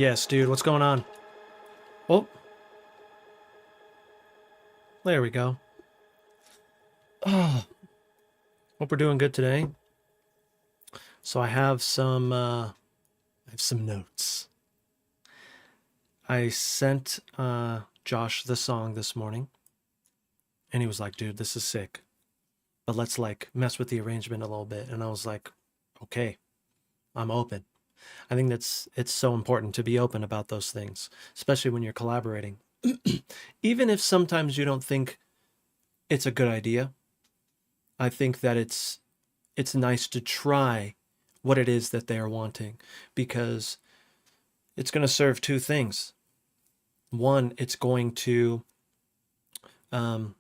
Yes, dude, what's going on? Oh, there we go. Oh, hope we're doing good today. So I have some notes. I sent Josh the song this morning, and he was like, "Dude, this is sick, but let's like mess with the arrangement a little bit." And I was like, "Okay, I'm open." I think it's so important to be open about those things, especially when you're collaborating. Even if sometimes you don't think it's a good idea, I think that it's nice to try what it is that they are wanting, because it's going to serve two things. One, it's going to um,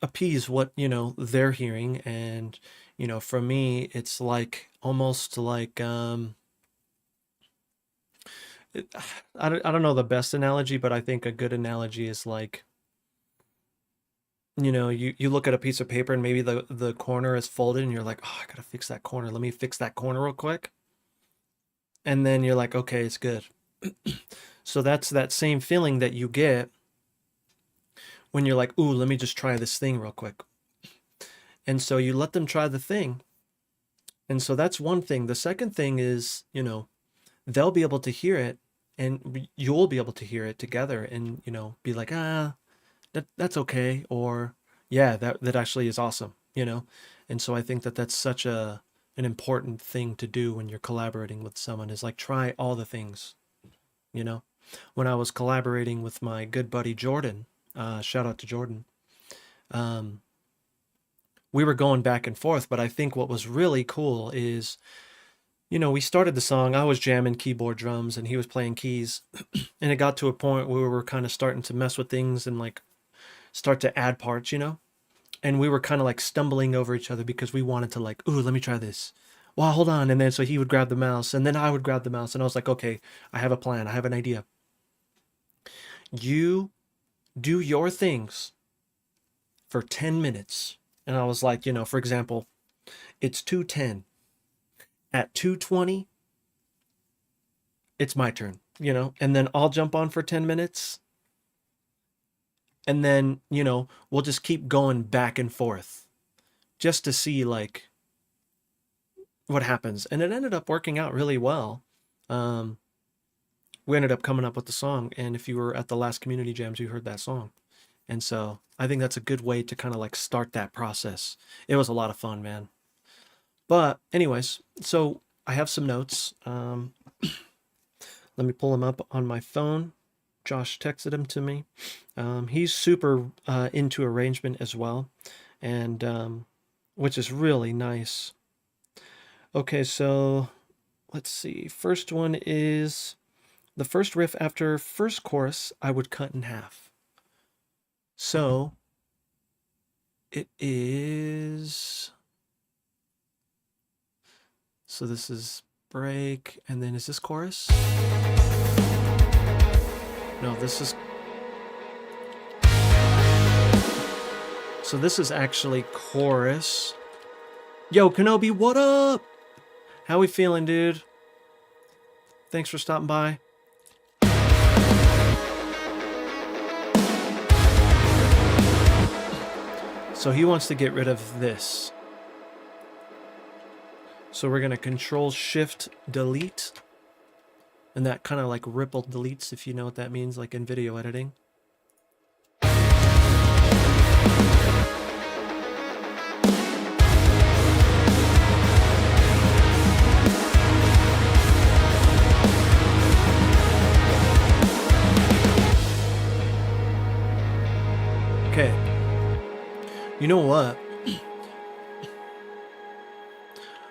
appease what they're hearing, and for me, it's like almost like it, I don't know the best analogy, but I think a good analogy is like you look at a piece of paper and maybe the corner is folded and you're like, oh, I gotta fix that corner. Let me fix that corner real quick, and then you're like, okay, it's good. So that's that same feeling that you get when you're like, ooh, let me just try this thing real quick. And so you let them try the thing. And so that's one thing. The second thing is, they'll be able to hear it, and you'll be able to hear it together, and, be like, that's okay. Or, yeah, that actually is awesome. And so I think that that's such an important thing to do when you're collaborating with someone, is like try all the things, you know. When I was collaborating with my good buddy Jordan, shout out to Jordan, um, we were going back and forth. But I think what was really cool is, we started the song. I was jamming keyboard drums and he was playing keys. And it got to a point where we were kind of starting to mess with things and like start to add parts. And we were kind of like stumbling over each other because we wanted to like, ooh, let me try this. Well, hold on. And then so he would grab the mouse and then I would grab the mouse. And I was like, okay, I have a plan. I have an idea. You do your things for 10 minutes. And I was like, for example, it's 2:10. At 2:20, it's my turn. And then I'll jump on for 10 minutes. And then, we'll just keep going back and forth just to see like what happens. And it ended up working out really well. Um, we ended up coming up with the song. And if you were at the last community jams, you heard that song. And so I think that's a good way to kind of like start that process. It was a lot of fun, man. But anyways, so I have some notes. Let me pull them up on my phone. Josh texted them to me. He's super into arrangement as well, and which is really nice. Okay, so let's see. First one is the first riff after first chorus, I would cut in half. So it is. So this is break, and then is this chorus? No, this is. So this is actually chorus. Yo, Kenobi, what up? How we feeling, dude? Thanks for stopping by. So he wants to get rid of this. So we're going to Control Shift Delete. And that kind of like ripple deletes, if you know what that means, like in video editing. Okay. You know what?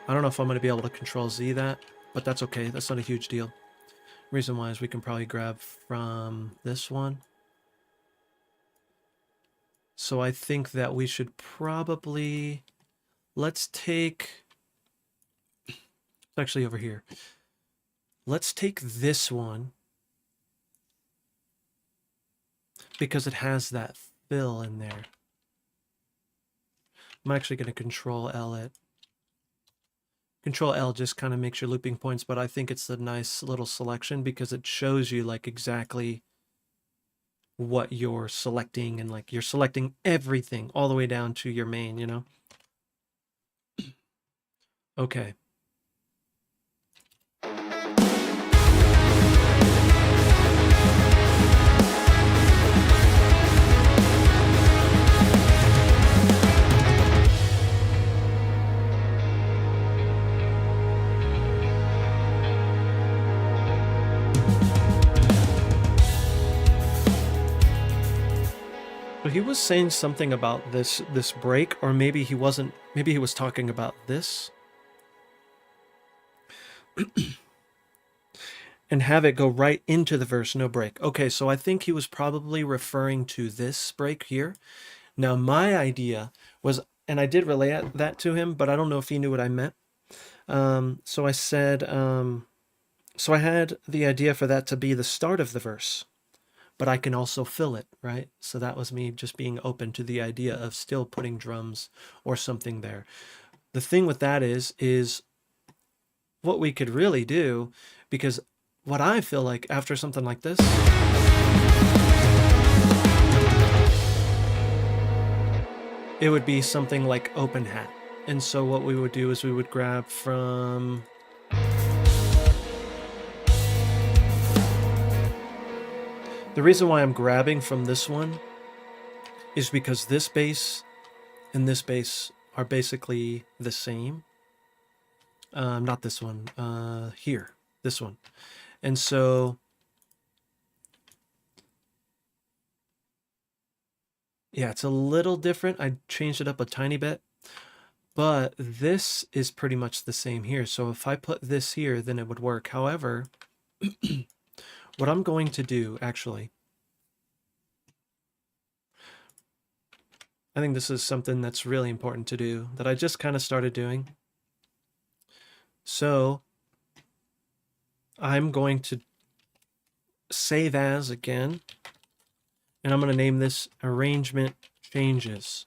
I don't know if I'm going to be able to Control Z that, but that's okay. That's not a huge deal. Reason why is we can probably grab from this one. So I think that we should probably, let's take, it's actually over here. Let's take this one because it has that fill in there. I'm actually going to Control L it. Control L just kind of makes your looping points, but I think it's a nice little selection because it shows you like exactly what you're selecting, and like you're selecting everything all the way down to your main, you know? Okay. So he was saying something about this break, or maybe he wasn't. Maybe he was talking about this. And have it go right into the verse, no break. Okay, so I think he was probably referring to this break here. Now my idea was, and I did relay that to him, but I don't know if he knew what I meant. So I said, so I had the idea for that to be the start of the verse, but I can also fill it, right? So that was me just being open to the idea of still putting drums or something there. The thing with that is what we could really do, because what I feel like after something like this, it would be something like open hat. And so what we would do is we would grab from the reason why I'm grabbing from this one is because this bass and this bass are basically the same. Not this one, here, this one. And so, yeah, it's a little different. I changed it up a tiny bit, but this is pretty much the same here. So if I put this here, then it would work. However, what I'm going to do, actually, I think this is something that's really important to do that I just kind of started doing. So I'm going to save as again, and I'm going to name this arrangement changes.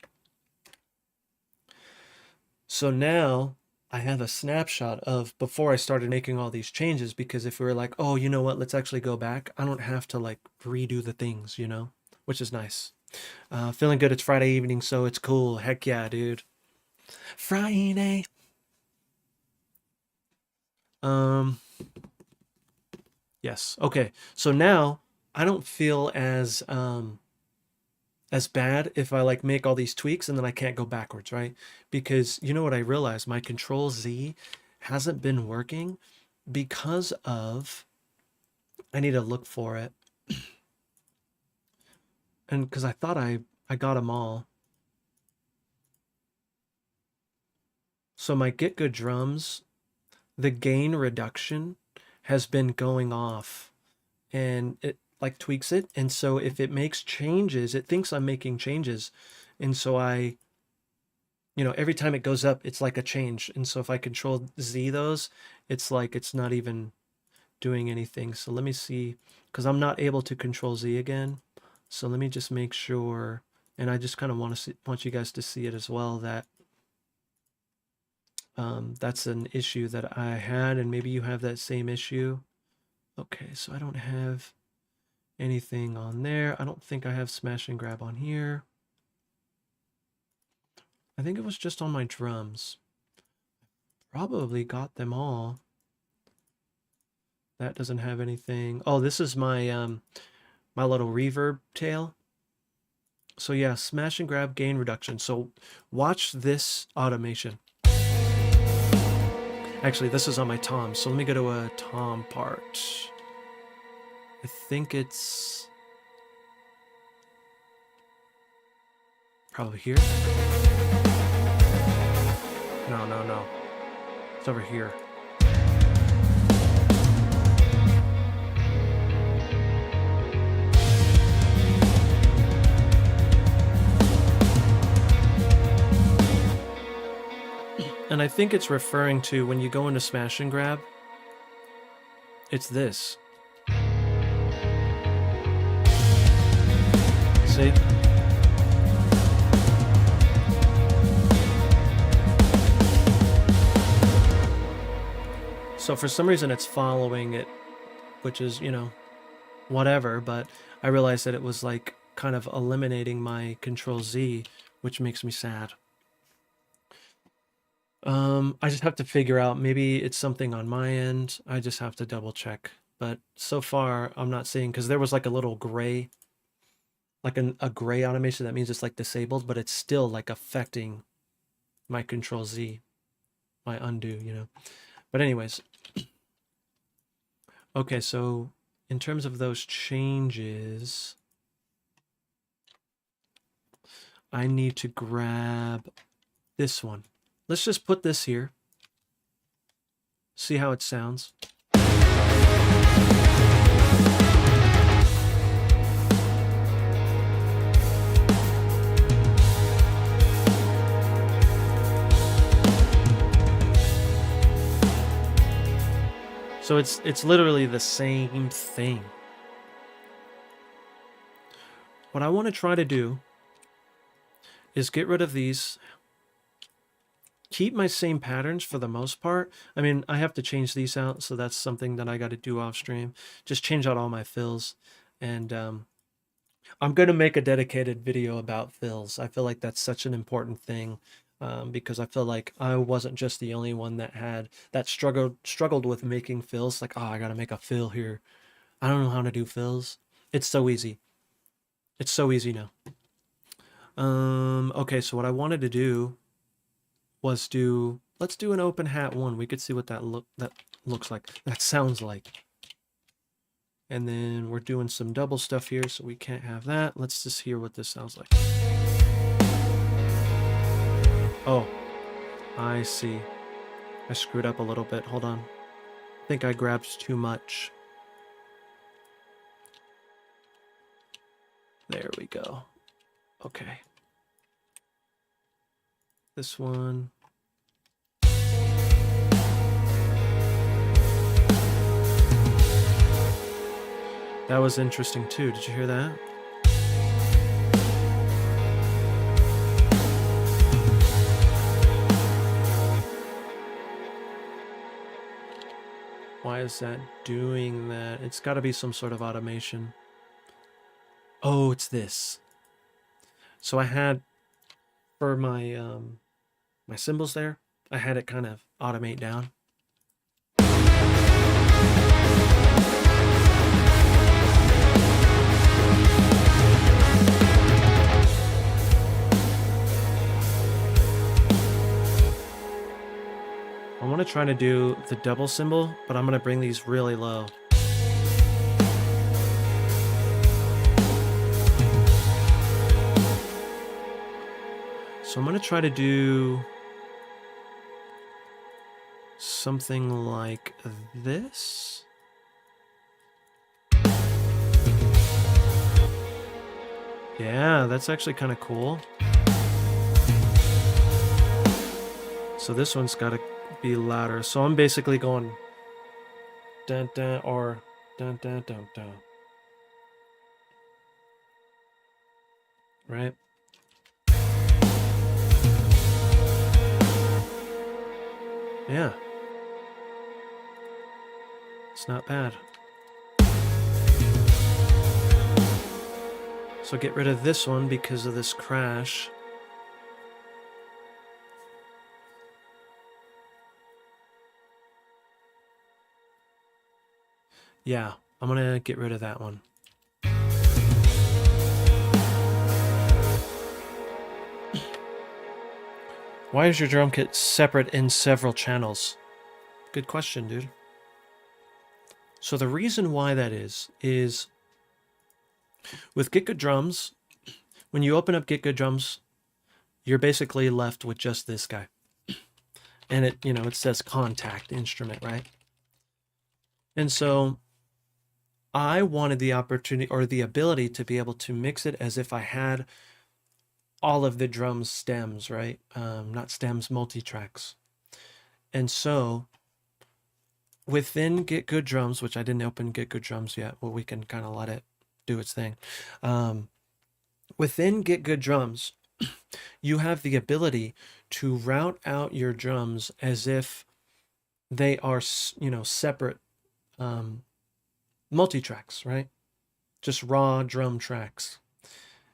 So now I have a snapshot of before I started making all these changes, because if we were like, oh, you know what, let's actually go back, I don't have to like redo the things, you know, which is nice. Feeling good. It's Friday evening, so it's cool. Heck yeah, dude. Friday. Yes. Okay. So now I don't feel as bad if I like make all these tweaks and then I can't go backwards, right? Because you know what I realized? My Control Z hasn't been working because of, I need to look for it. And because I thought I got them all. So my Get Good Drums, the gain reduction has been going off, and it like tweaks it. And so if it makes changes, it thinks I'm making changes. And so I, you know, every time it goes up, it's like a change. And so if I Control Z those, it's like it's not even doing anything. So let me see, because I'm not able to Control Z again. So let me just make sure, and I just kind of want you guys to see it as well, that that's an issue that I had, and maybe you have that same issue. Okay, so I don't have anything on there. I don't think I have smash and grab on here. I think it was just on my drums. Probably got them all. That doesn't have anything. Oh, this is my my little reverb tail. So yeah, smash and grab, gain reduction. So watch this automation. Actually, this is on my tom. So let me go to a tom part. I think it's probably here. No. It's over here. And I think it's referring to when you go into smash and grab, it's this. See? So for some reason it's following it, which is, you know, whatever, but I realized that it was like kind of eliminating my Control Z, which makes me sad. I just have to figure out, maybe it's something on my end. I just have to double check. But so far I'm not seeing, because there was like a little gray, like a gray automation. That means it's like disabled, but it's still like affecting my Control Z, my undo, you know. But anyways, okay, so in terms of those changes, I need to grab this one. Let's just put this here. See how it sounds. So it's literally the same thing. What I want to try to do is get rid of these. Keep my same patterns for the most part. I mean, I have to change these out, so that's something that I got to do off stream. Just change out all my fills. And I'm going to make a dedicated video about fills. I feel like that's such an important thing, because I feel like I wasn't just the only one that struggled with making fills. Like, oh, I got to make a fill here. I don't know how to do fills. It's so easy. It's so easy now. Okay, so what I wanted to do was let's do an open hat one. We could see what that looks like. That sounds like. And then we're doing some double stuff here, so we can't have that. Let's just hear what this sounds like. Oh, I see. I screwed up a little bit. Hold on. I think I grabbed too much. There we go. Okay. This one. That was interesting too. Did you hear that? Why is that doing that? It's got to be some sort of automation. Oh, it's this. So I had, for my my cymbals there, I had it kind of automate down. I want to try to do the double cymbal, but I'm going to bring these really low. So I'm going to try to do something like this. Yeah, that's actually kind of cool. So this one's got to be louder. So I'm basically going dun dun or dun dun dun dun. Right? Yeah. It's not bad. So get rid of this one because of this crash. Yeah, I'm gonna get rid of that one. Why is your drum kit separate in several channels? Good question, dude. So the reason why that is with Get Good Drums, when you open up Get Good Drums, you're basically left with just this guy. And it, you know, it says contact instrument, right? And so I wanted the opportunity or the ability to be able to mix it as if I had all of the drums stems, right? Not stems, multi-tracks. And so within Get Good Drums, which I didn't open Get Good Drums yet, well, we can kind of let it do its thing. Within Get Good Drums, you have the ability to route out your drums as if they are, separate multi-tracks, right? Just raw drum tracks.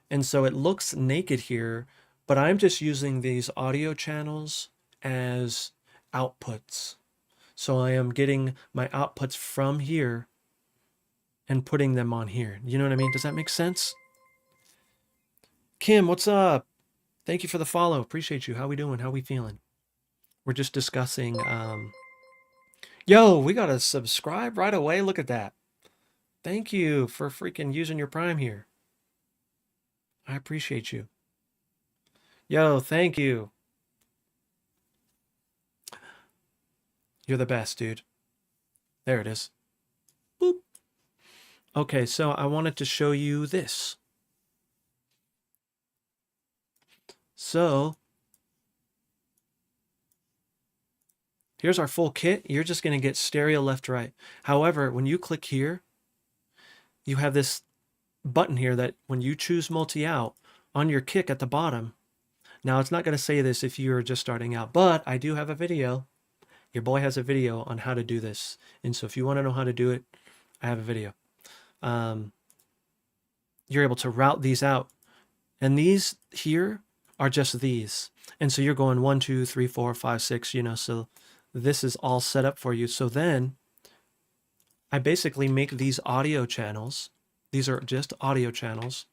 And so it looks naked here, but I'm just using these audio channels as outputs. So I am getting my outputs from here and putting them on here. You know what I mean? Does that make sense? Kim, what's up? Thank you for the follow. Appreciate you. How we doing? How we feeling? We're just discussing. Yo, we got to subscribe right away. Look at that. Thank you for freaking using your Prime here. I appreciate you. Yo, thank you. You're the best, dude. There it is. Boop. Okay, so I wanted to show you this. So here's our full kit. You're just going to get stereo left, right. However, when you click here, you have this button here that when you choose multi-out on your kick at the bottom, now it's not going to say this if you're just starting out, but I do have a video. Your boy has a video on how to do this. And so if you want to know how to do it, I have a video. You're able to route these out. And these here are just these. And so you're going 1, 2, 3, 4, 5, 6, so this is all set up for you. So then I basically make these audio channels. These are just audio channels.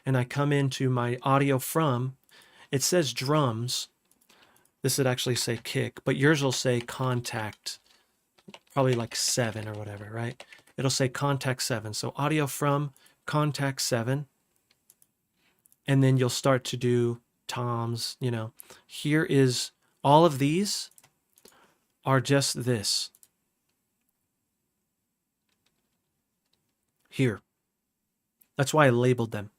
And I come into my audio from, it says drums. This would actually say kick, but yours will say contact, probably like 7 or whatever, right? It'll say contact 7. So audio from contact 7. And then you'll start to do toms, Here is, all of these are just this. Here. That's why I labeled them.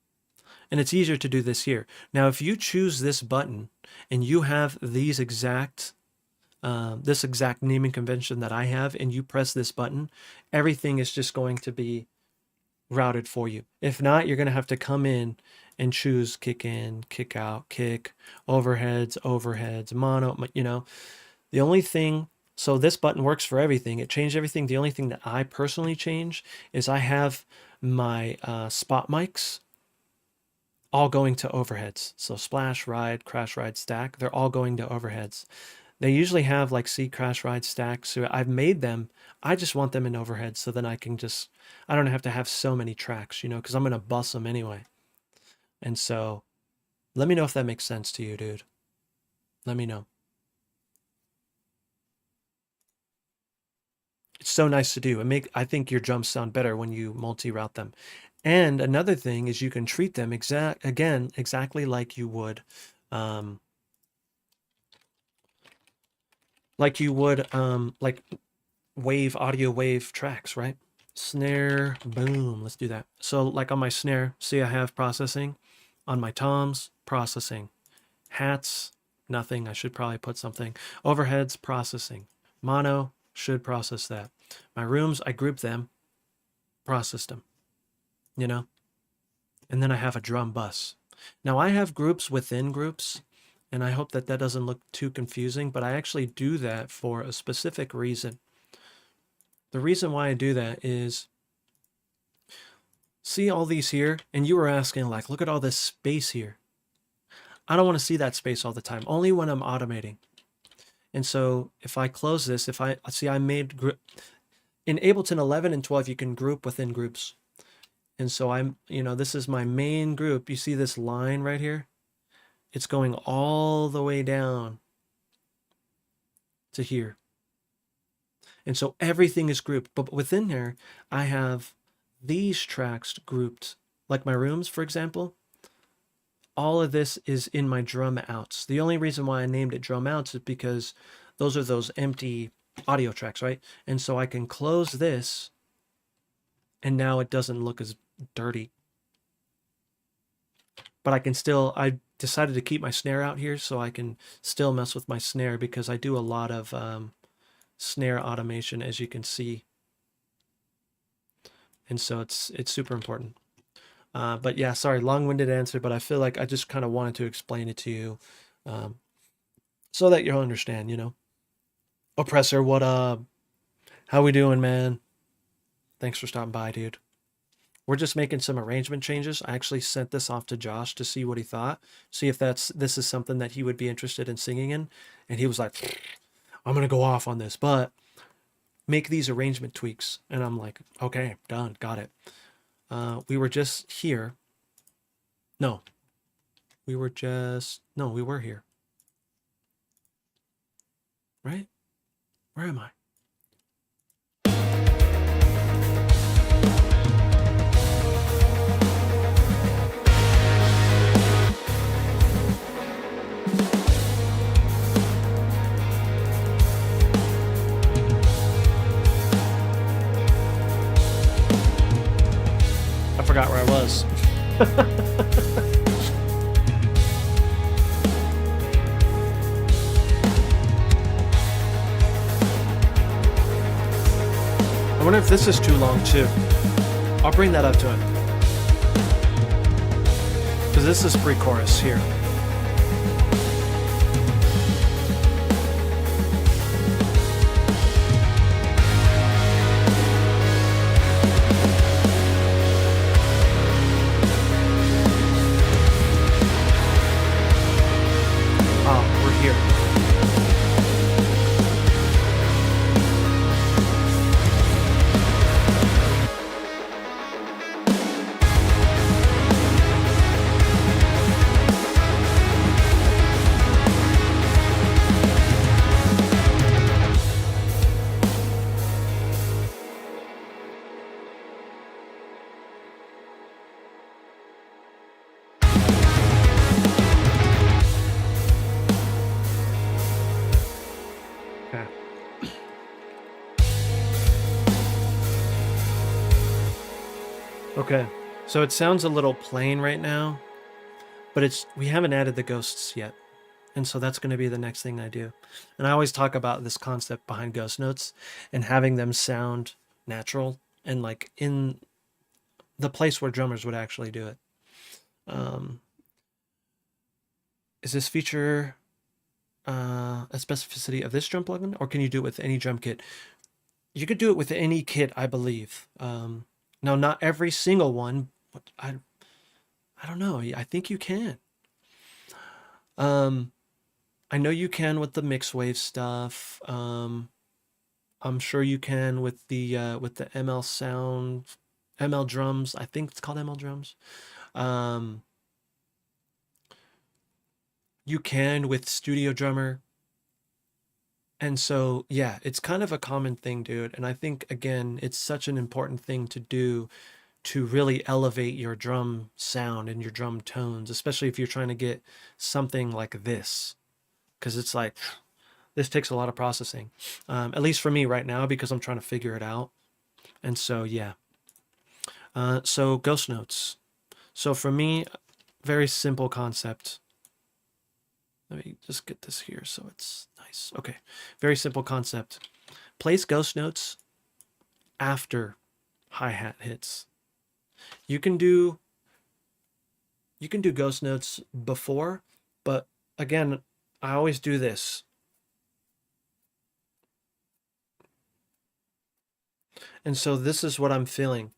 And it's easier to do this here. Now, if you choose this button and you have these exact, this exact naming convention that I have, and you press this button, everything is just going to be routed for you. If not, you're going to have to come in and choose kick in, kick out, kick, overheads, mono, The only thing, so this button works for everything. It changed everything. The only thing that I personally change is I have my spot mics all going to overheads. So splash, ride, crash, ride, stack, they're all going to overheads. They usually have like C, crash, ride, stack. So I've made them. I just want them in overheads so then I don't have to have so many tracks, because I'm going to bus them anyway. And so let me know if that makes sense to you, dude. Let me know. It's so nice to do. I think your drums sound better when you multi-route them. And another thing is you can treat them exactly like you would like audio wave tracks, right? Snare, boom, let's do that. So like on my snare, see I have processing. On my toms, processing. Hats, nothing. I should probably put something. Overheads, processing. Mono, should process that. My rooms, I group them, processed them, And then I have a drum bus. Now I have groups within groups, and I hope that doesn't look too confusing, but I actually do that for a specific reason. The reason why I do that is, see all these here, and you were asking like, look at all this space here. I don't want to see that space all the time, only when I'm automating. And so if I close this, I made in Ableton 11 and 12, you can group within groups. And so this is my main group. You see this line right here? It's going all the way down to here. And so everything is grouped. But within there, I have these tracks grouped. Like my rooms, for example. All of this is in my drum outs. The only reason why I named it drum outs is because those are those empty audio tracks, right? And so I can close this, and now it doesn't look as dirty. But I decided to keep my snare out here so I can still mess with my snare, because I do a lot of snare automation, as you can see. And so it's super important. But yeah, sorry, long-winded answer, but I feel like I just kind of wanted to explain it to you so that you'll understand, Oppressor, what up? How we doing, man? Thanks for stopping by, dude. We're just making some arrangement changes. I actually sent this off to Josh to see what he thought, see if this is something that he would be interested in singing in, and he was like, "I'm gonna go off on this, but make these arrangement tweaks." And I'm like, "Okay, done, got it." We were just here. No, we were just no, we were here, right? Where am I? I forgot where I was. I wonder if this is too long too. I'll bring that up to him. Because this is pre-chorus here. Oh, we're here. Okay. Okay. So it sounds a little plain right now, but we haven't added the ghosts yet. And so that's going to be the next thing I do. And I always talk about this concept behind ghost notes and having them sound natural and like in the place where drummers would actually do it. Is this feature a specificity of this drum plugin, or can you do it with any drum kit? You could do it with any kit, I believe. Now, not every single one, but I don't know. I think you can. I know you can with the mix wave stuff. I'm sure you can with the ML sound, ML drums. I think it's called ML drums. You can with Studio Drummer. And so, yeah, it's kind of a common thing, dude. And I think, again, it's such an important thing to do to really elevate your drum sound and your drum tones, especially if you're trying to get something like this. Because it's like, this takes a lot of processing, at least for me right now, because I'm trying to figure it out. And so, yeah. So, ghost notes. So, for me, very simple concept. Let me just get this here so it's nice. Okay, very simple concept. Place ghost notes after hi-hat hits. You can do ghost notes before, but again, I always do this. And so this is what I'm feeling.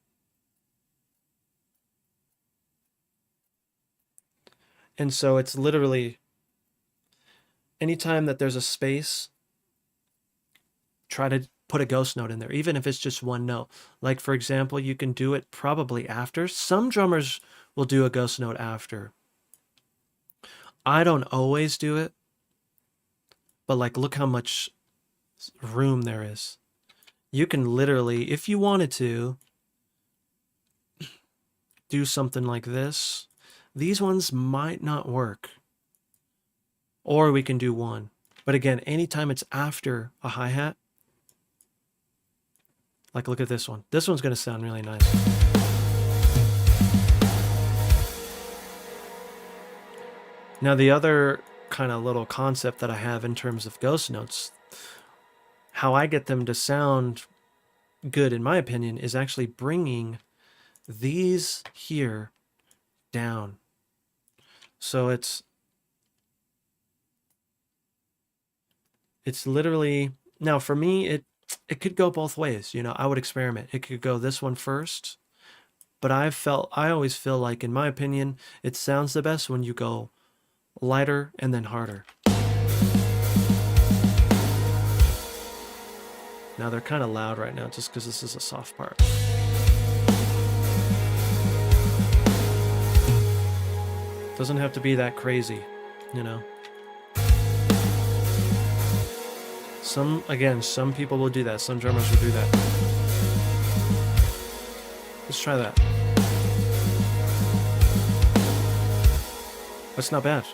And so it's literally anytime that there's a space, try to put a ghost note in there, even if it's just one note. Like, for example, you can do it probably after. Some drummers will do a ghost note after. I don't always do it, but like, look how much room there is. You can literally, if you wanted to, do something like this. These ones might not work. Or we can do one. But again, anytime it's after a hi-hat, like look at this one. This one's going to sound really nice. Now the other kind of little concept that I have in terms of ghost notes, how I get them to sound good in my opinion is actually bringing these here down. So it's literally Now for me, it could go both ways. You know, I would experiment. It could go this one first, but I always feel like, in my opinion, it sounds the best when you go lighter and then harder. Now they're kind of loud right now just because this is a soft part. Doesn't have to be that crazy, you know. Some people will do that. Some drummers will do that. Let's try that. That's not bad.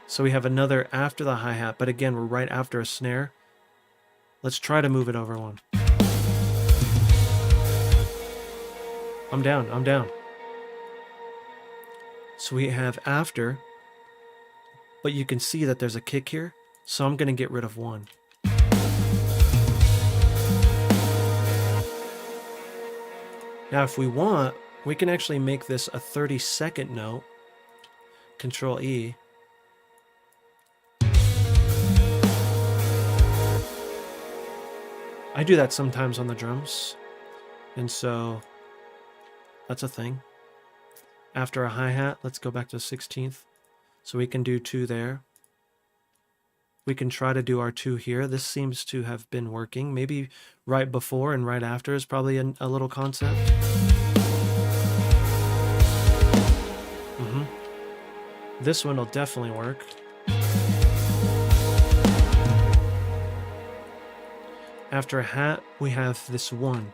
So we have another after the hi-hat, but again, we're right after a snare. Let's try to move it over one. I'm down. So we have after, but you can see that there's a kick here, so I'm going to get rid of one. Now if we want, we can actually make this a 30-second note. Control E. I do that sometimes on the drums, and so that's a thing. After a hi-hat, let's go back to 16th. So we can do 2 there. We can try to do our 2 here. This seems to have been working. Maybe right before and right after is probably a little concept. This one will definitely work. After a hat, we have this 1.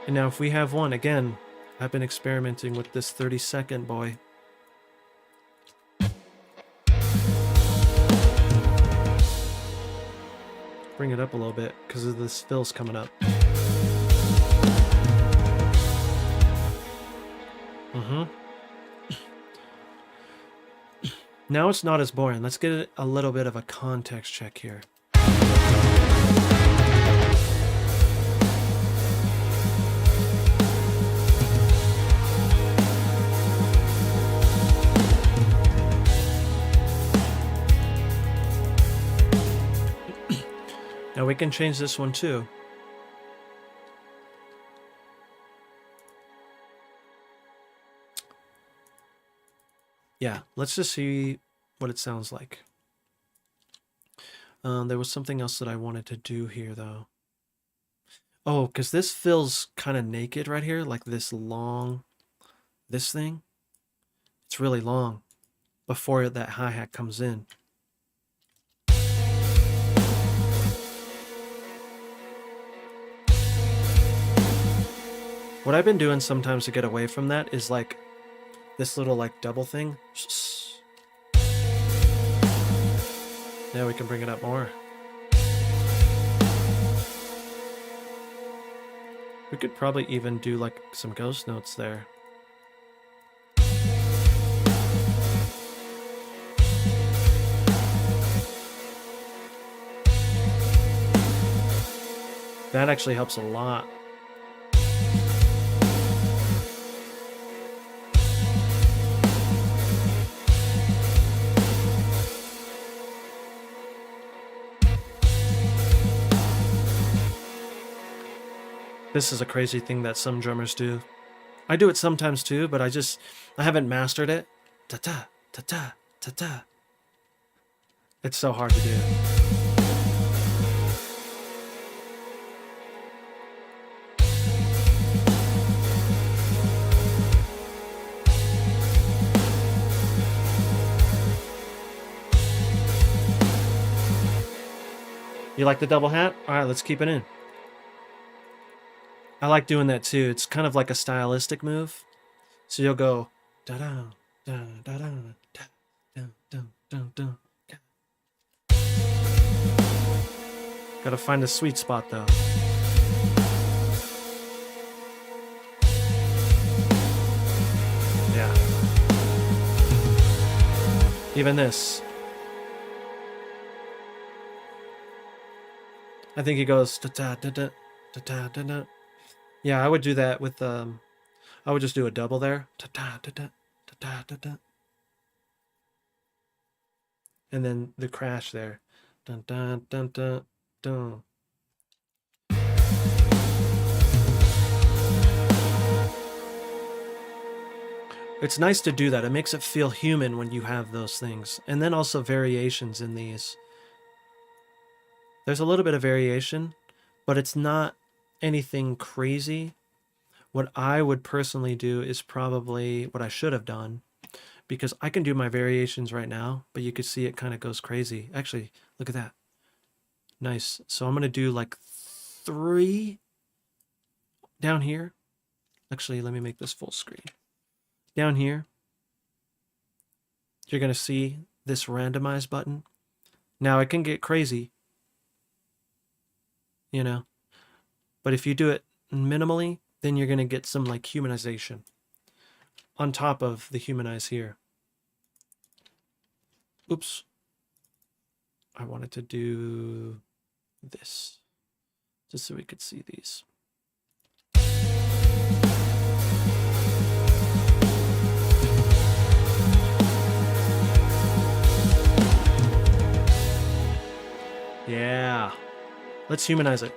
And now if we have 1, again, I've been experimenting with this 30-second boy. Bring it up a little bit because of this fill's coming up. Now it's not as boring. Let's get a little bit of a context check here. Now we can change this one too. Yeah, let's just see what it sounds like. There was something else that I wanted to do here though. Oh, because this feels kind of naked right here, like this thing. It's really long before that hi-hat comes in. What I've been doing sometimes to get away from that is like this little like double thing. Now we can bring it up more. We could probably even do like some ghost notes there. That actually helps a lot. This is a crazy thing that some drummers do. I do it sometimes too, but I haven't mastered it. Ta-ta, ta-ta, ta-ta. It's so hard to do. You like the double hat? All right, let's keep it in. I like doing that too. It's kind of like a stylistic move. So you'll go da da da da da da da da da. Gotta find a sweet spot though. Yeah. Even this. I think he goes da da da da da da da. Yeah, I would do that with I would just do a double there. Ta ta ta ta ta ta ta. and then the crash there. Dun dun dun dun dun. It's nice to do that. It makes it feel human when you have those things. And then also variations in these. There's a little bit of variation, but it's not anything crazy. What I would personally do is probably what I should have done, because I can do my variations right now, but you could see it kind of goes crazy. Actually, look at that. Nice. So I'm going to do like 3 down here. Actually, let me make this full screen. Down here, you're going to see this randomize button. Now it can get crazy, you know, but if you do it minimally, then you're going to get some like humanization on top of the humanize here. Oops. I wanted to do this just so we could see these. Yeah. Let's humanize it.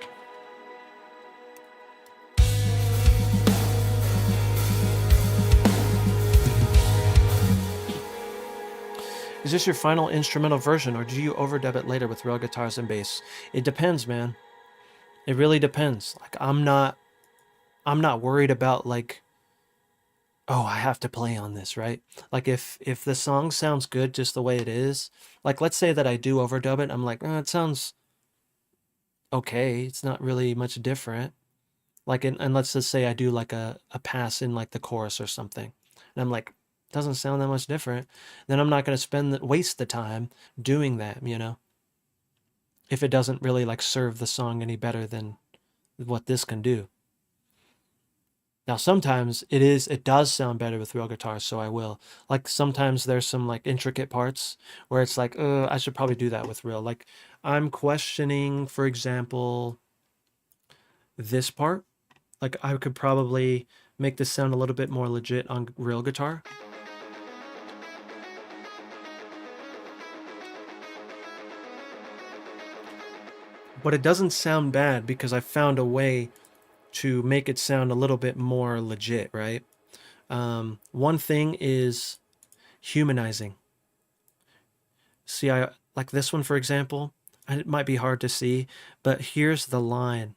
Is this your final instrumental version, or do you overdub it later with real guitars and bass? It depends, man. It really depends. Like I'm not worried about like, oh, I have to play on this, right? Like if the song sounds good just the way it is, like let's say that I do overdub it, I'm like, oh, it sounds okay. It's not really much different. Like, and let's just say I do like a pass in like the chorus or something, and I'm like, doesn't sound that much different. Then I'm not going to waste the time doing that, you know, if it doesn't really like serve the song any better than what this can do. Now, sometimes it does sound better with real guitars, so I will. Like sometimes there's some like intricate parts where it's like, I should probably do that with real. Like I'm questioning, for example, this part. Like I could probably make this sound a little bit more legit on real guitar. But it doesn't sound bad because I found a way to make it sound a little bit more legit, right? One thing is humanizing. See, I like this one, for example. It might be hard to see, but here's the line.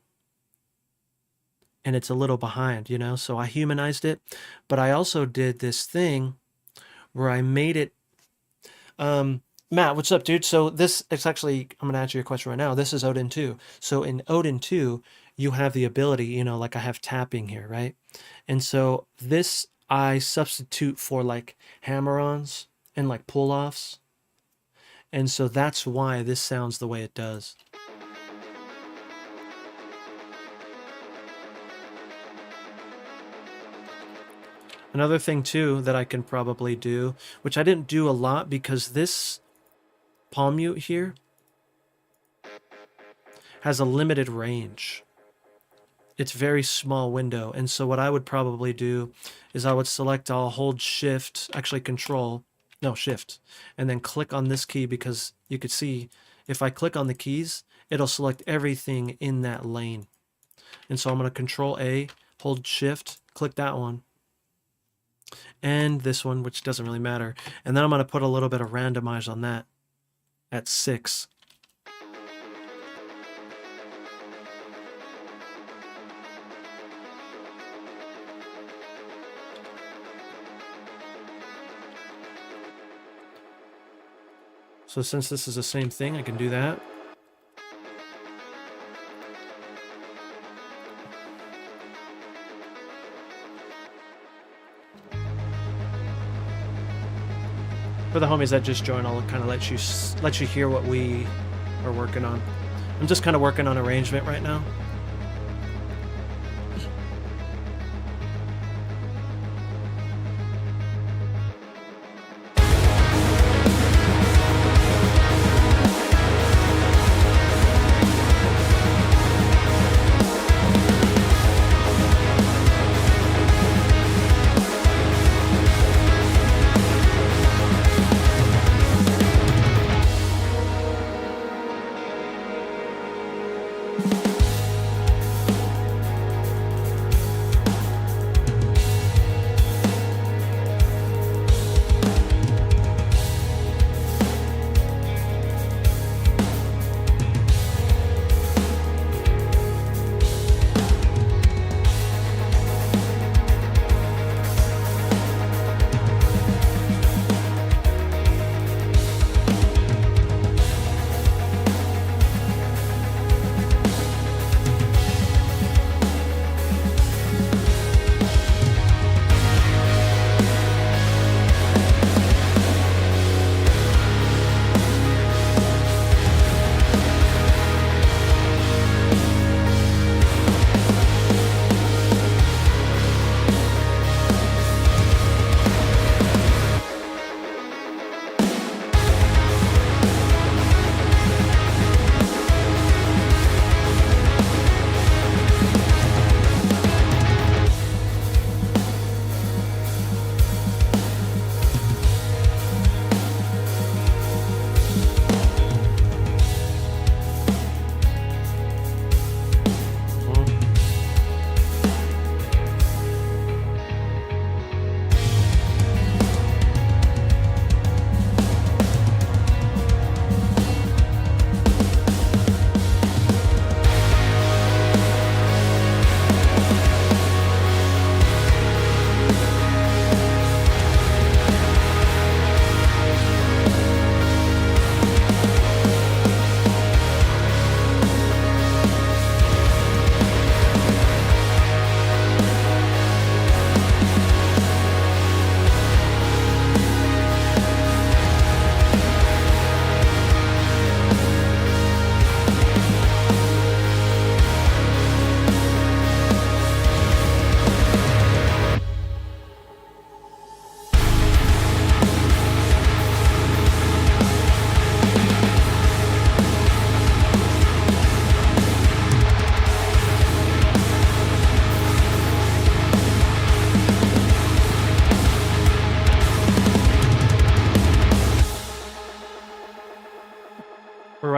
And it's a little behind, you know? So I humanized it, but I also did this thing where I made it... Matt, what's up, dude? So this, it's actually, I'm going to answer your question right now. This is Odin 2. So in Odin 2, you have the ability, you know, like I have tapping here, right? And so this I substitute for like hammer-ons and like pull-offs. And so that's why this sounds the way it does. Another thing too that I can probably do, which I didn't do a lot because this palm mute here has a limited range. It's very small window. And so what I would probably do is I would select, I'll hold shift, actually control, no, shift, and then click on this key, because you could see if I click on the keys, it'll select everything in that lane. And so I'm going to control A, hold shift, click that one, and this one, which doesn't really matter. And then I'm going to put a little bit of randomize on that at 6. So since this is the same thing, I can do that. For the homies that just joined, I'll kind of let you hear what we are working on. I'm just kind of working on arrangement right now.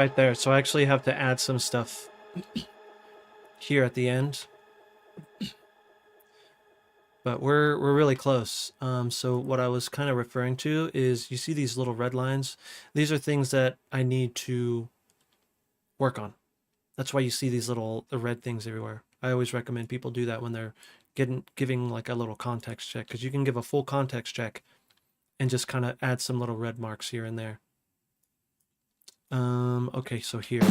right there. So I actually have to add some stuff here at the end. But we're really close. So what I was kind of referring to is, you see these little red lines? These are things that I need to work on. That's why you see these little red things everywhere. I always recommend people do that when they're giving like a little context check, because you can give a full context check and just kind of add some little red marks here and there. Okay, so here.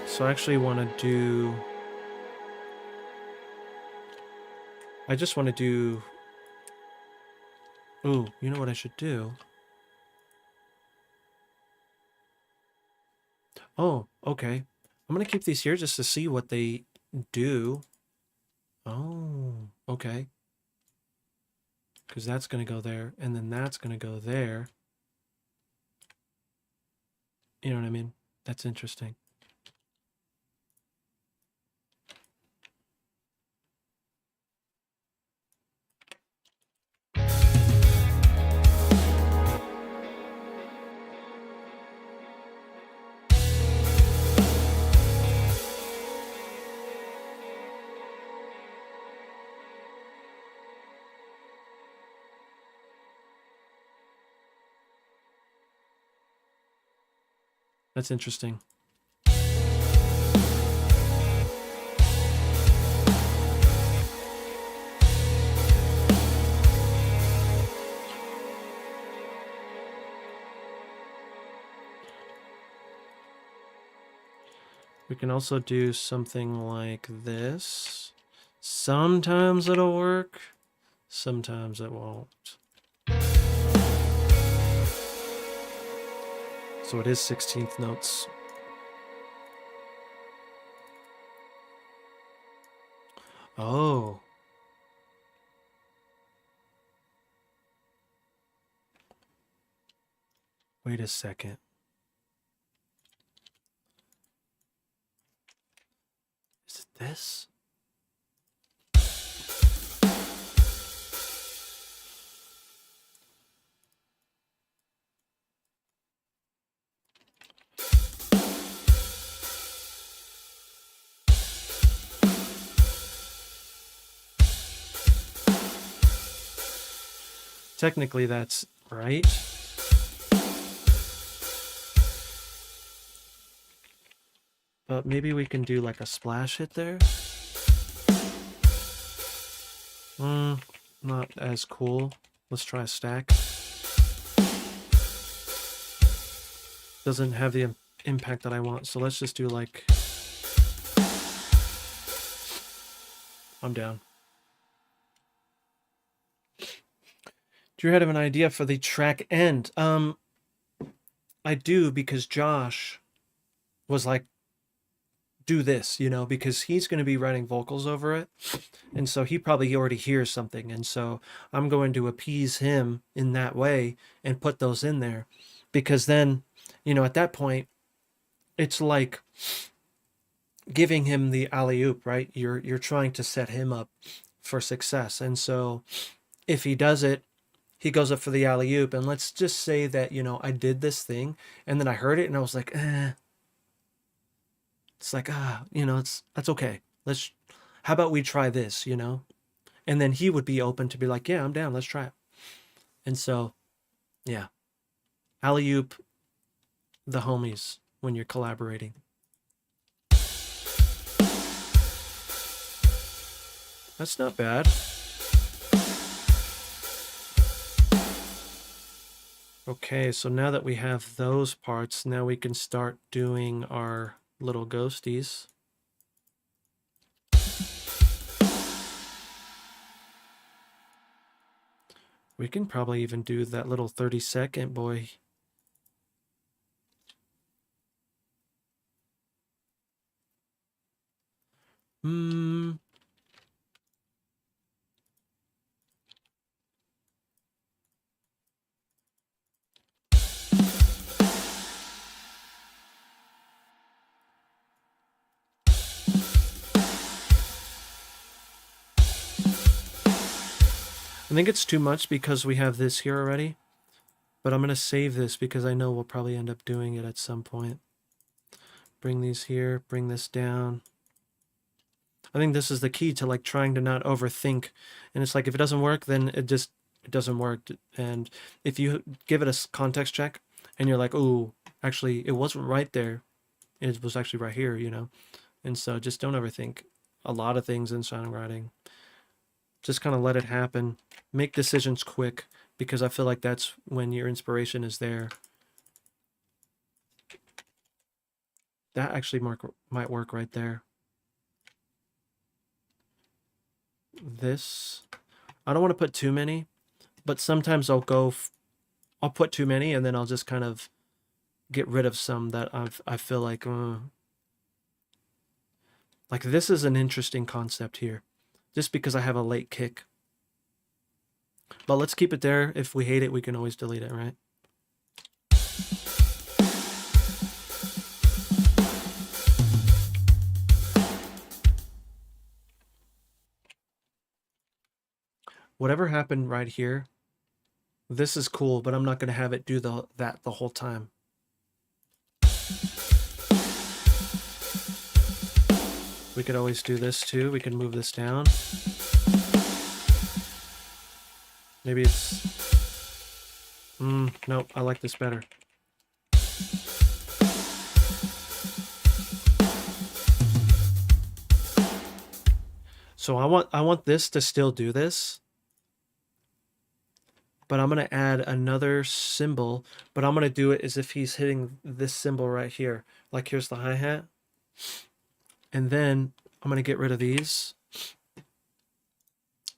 So I actually want to do... I just want to do... Ooh, you know what I should do? Oh, okay. I'm going to keep these here just to see what they do. Oh, okay. Because that's going to go there, and then that's going to go there. You know what I mean? That's interesting. That's interesting. We can also do something like this. Sometimes it'll work, sometimes it won't. So it is 16th notes. Oh. Wait a second. Is it this? Technically, that's right. But maybe we can do like a splash hit there. Not as cool. Let's try a stack. Doesn't have the impact that I want, so let's just do like... I'm down. Do you have an idea for the track end? I do, because Josh was like, do this, you know, because he's going to be writing vocals over it. And so he probably already hears something. And so I'm going to appease him in that way and put those in there. Because then, you know, at that point, it's like giving him the alley-oop, right? You're trying to set him up for success. And so if he does it, he goes up for the alley-oop. And let's just say that, you know, I did this thing and then I heard it and I was like, it's like, you know, that's okay. How about we try this, you know? And then he would be open to be like, yeah, I'm down. Let's try it. And so, yeah. Alley-oop the homies when you're collaborating. That's not bad. Okay, so now that we have those parts, now we can start doing our little ghosties. We can probably even do that little 30-second boy. I think it's too much because we have this here already, but I'm going to save this because I know we'll probably end up doing it at some point. Bring these here, bring this down. I think this is the key to like trying to not overthink. And it's like, if it doesn't work, then it doesn't work. And if you give it a context check and you're like, oh, actually, it wasn't right there. It was actually right here, you know? And so just don't overthink a lot of things in songwriting. Just kind of let it happen. Make decisions quick, because I feel like that's when your inspiration is there. That actually might work right there. This, I don't want to put too many, but sometimes I'll put too many and then I'll just kind of get rid of some that I feel like this is an interesting concept here, just because I have a late kick. But let's keep it there. If we hate it, we can always delete it, right? Whatever happened right here, this is cool, but I'm not going to have it do that the whole time. We could always do this too. We can move this down. Maybe it's... no, I like this better. So I want this to still do this, but I'm going to add another cymbal, but I'm going to do it as if he's hitting this cymbal right here. Like here's the hi-hat. And then I'm going to get rid of these.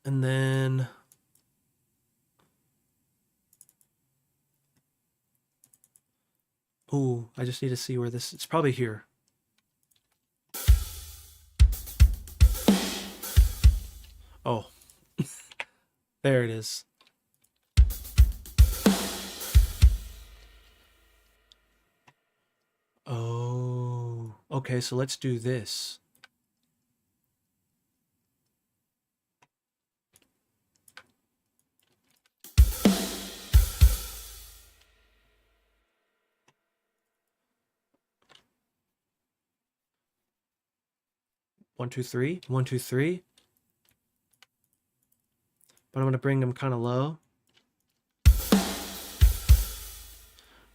And then... ooh, I just need to see where this... it's probably here. Oh. There it is. Oh, okay, so let's do this. One, two, three. 1, 2, 3. But I'm going to bring them kind of low.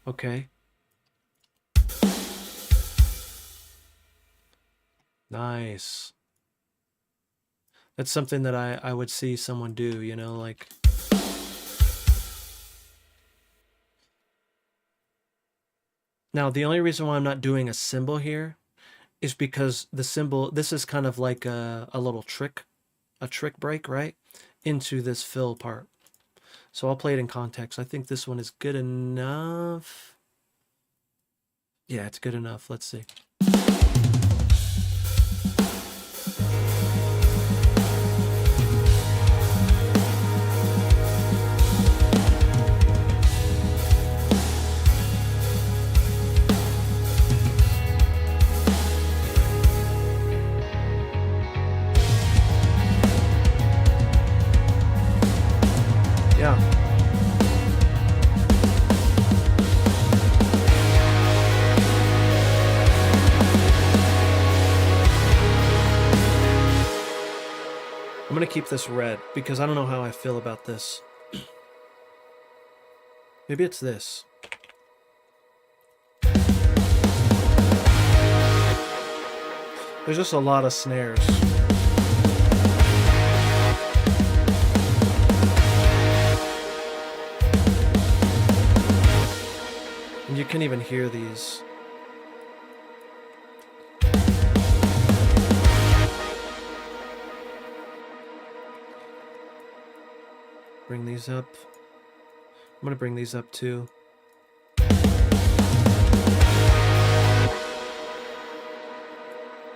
Okay. Nice. That's something that I would see someone do, you know, like... Now, the only reason why I'm not doing a cymbal here is because the cymbal, this is kind of like a little trick, a trick break, right? Into this fill part. So I'll play it in context. I think this one is good enough. Yeah, it's good enough. Let's see. Yeah. I'm going to keep this red because I don't know how I feel about this. Maybe it's this. There's just a lot of snares. And you can even hear these. Bring these up. I'm going to bring these up too.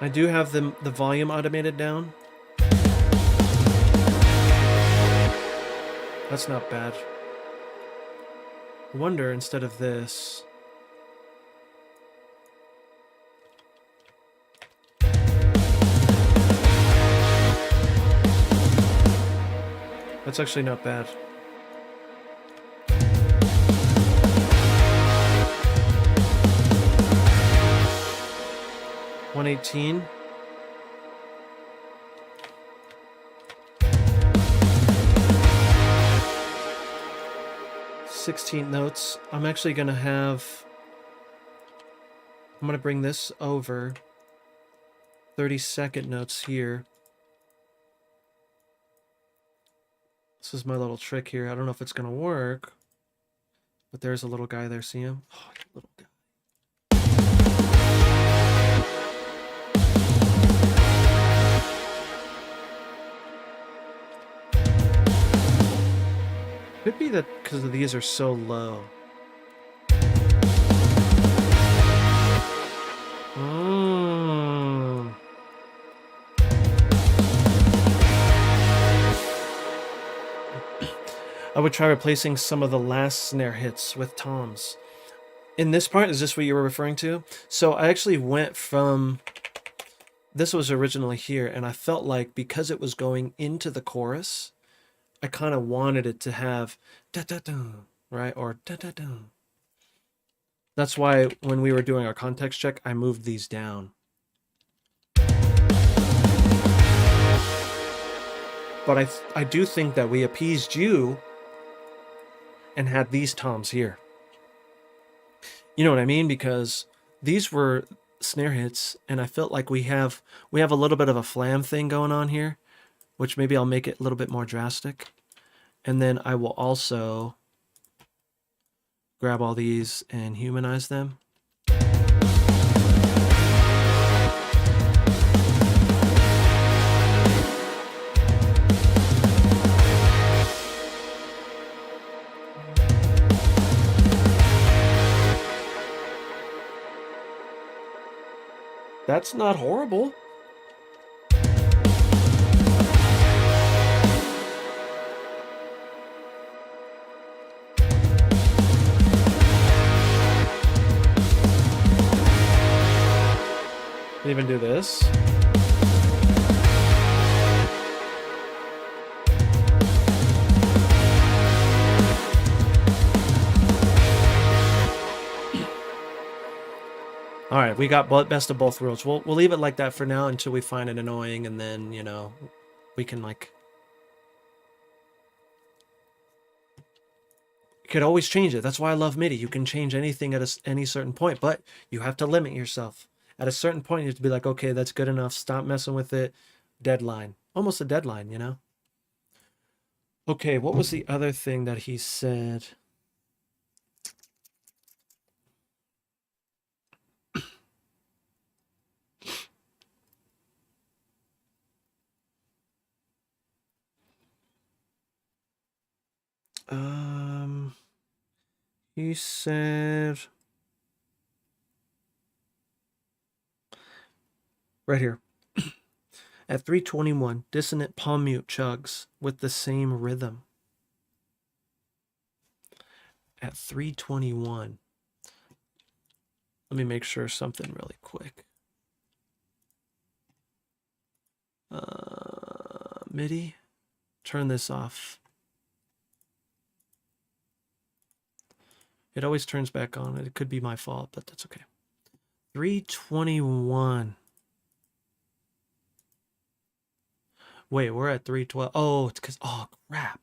I do have the volume automated down. That's not bad. I wonder, instead of this... That's actually not bad. $118. 16 notes. I'm actually gonna have. I'm gonna bring this over. 30-second notes here. This is my little trick here. I don't know if it's gonna work, but there's a little guy there. See him? Oh, little guy. Could be that because these are so low. I would try replacing some of the last snare hits with toms. In this part, is this what you were referring to? So I actually went from... This was originally here, and I felt like because it was going into the chorus, I kind of wanted it to have da-da-da, right? Or da-da-da. That's why when we were doing our context check, I moved these down. But I do think that we appeased you and had these toms here. You know what I mean? Because these were snare hits, and I felt like we have a little bit of a flam thing going on here, which maybe I'll make it a little bit more drastic. And then I will also grab all these and humanize them. That's not horrible. Can even do this. All right, we got best of both worlds. We'll leave it like that for now until we find it annoying, and then, you know, we can like... You could always change it. That's why I love MIDI. You can change anything at any certain point, but you have to limit yourself. At a certain point, you have to be like, okay, that's good enough. Stop messing with it. Deadline. Almost a deadline, you know? Okay, what was the other thing that he said? He said... Right here. At 321, dissonant palm mute chugs with the same rhythm. At 321. Let me make sure something really quick. MIDI, turn this off. It always turns back on. It could be my fault, but that's okay. 321. Wait, we're at 312. Oh, it's because, oh, crap.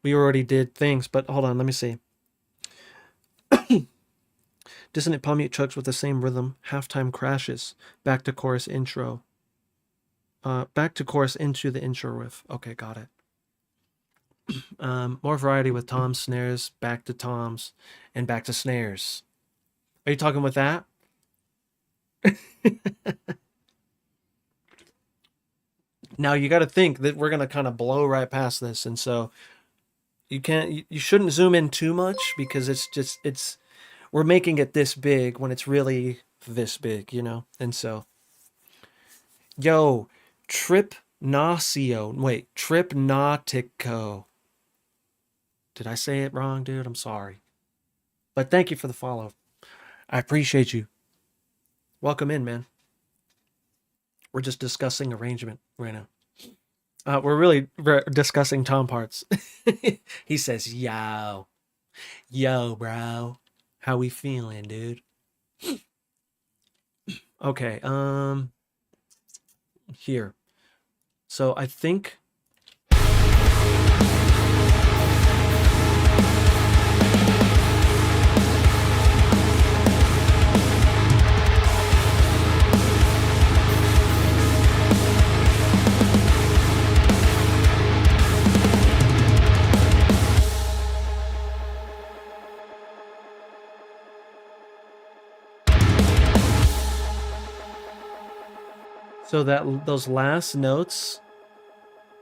We already did things, but hold on, let me see. Dissonant palm mute chugs with the same rhythm. Halftime crashes. Back to chorus intro. Back to chorus into the intro riff. Okay, got it. More variety with toms, snares, back to toms, and back to snares. Are you talking with that? Now you got to think that we're gonna kind of blow right past this, and so you shouldn't zoom in too much because we're making it this big when it's really this big, you know. And so, yo, Tripnautico. Did I say it wrong, dude? I'm sorry. But thank you for the follow. I appreciate you. Welcome in, man. We're just discussing arrangement right now. We're really discussing tom parts. He says, yo, bro. How we feeling, dude? Okay, here. So I think so that those last notes,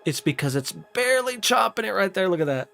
it's because it's barely chopping it right there. Look at that.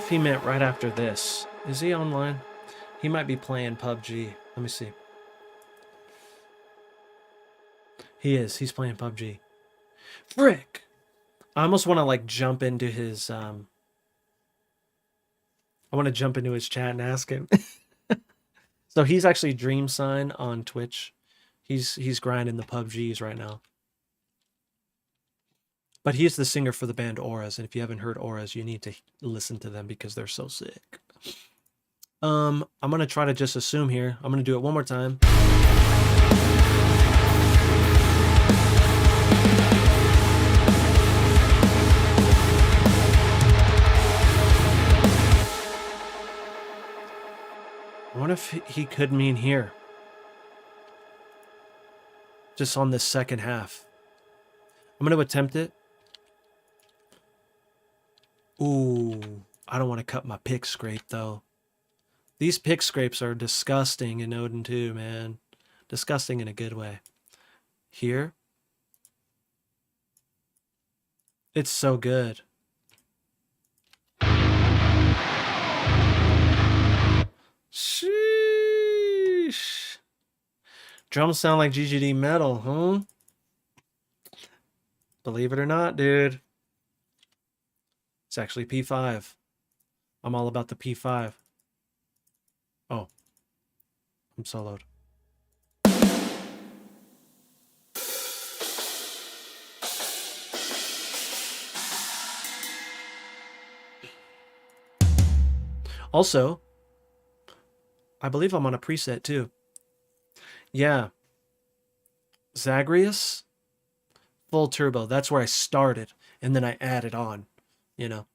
He meant right after this. Is he online? He might be playing PUBG. Let me see. He is. He's playing PUBG. Frick! I almost want to like jump into his I want to jump into his chat and ask him. So he's actually Dream Sign on Twitch. He's grinding the PUBGs right now. But he's the singer for the band Auras, and if you haven't heard Auras, you need to listen to them because they're so sick. I'm gonna try to just assume here. I'm gonna do it one more time. I wonder if he could mean here. Just on this second half. I'm gonna attempt it. Ooh, I don't want to cut my pick scrape though. These pick scrapes are disgusting in Odin 2, man. Disgusting in a good way. Here. It's so good. Sheesh. Drums sound like GGD metal, huh? Believe it or not, dude. It's actually P5. I'm all about the P5. Oh. I'm soloed. Also, I believe I'm on a preset too. Yeah. Zagreus, full turbo. That's where I started. And then I added on, you know.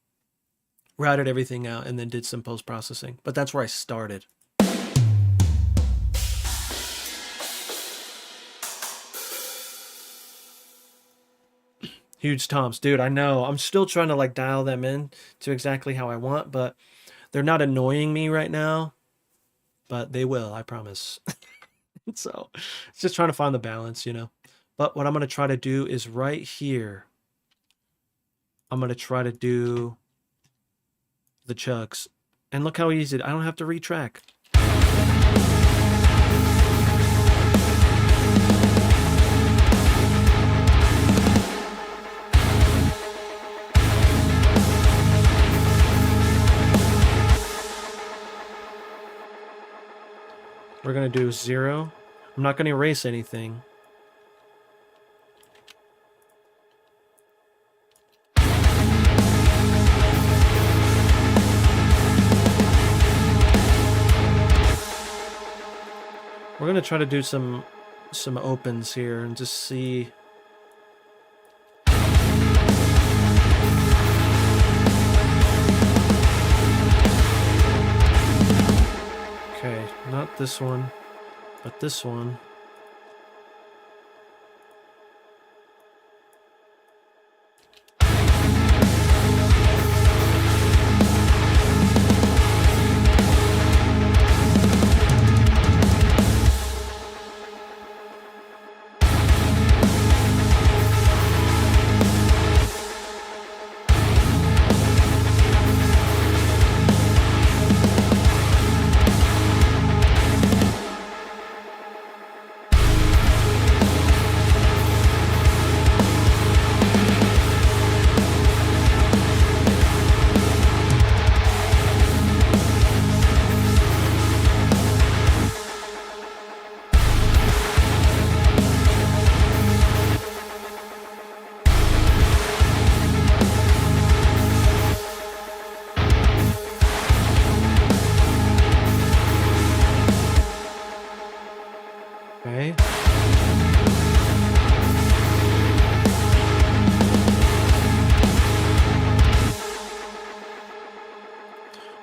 Routed everything out and then did some post-processing. But that's where I started. Huge toms. Dude, I know. I'm still trying to like dial them in to exactly how I want, but they're not annoying me right now. But they will, I promise. So it's just trying to find the balance, you know. But what I'm going to try to do is right here. I'm going to try to do the chugs. And look how easy. I don't have to retrack. We're going to do 0. I'm not going to erase anything. We're going to try to do some opens here and just see. Okay, not this one, but this one.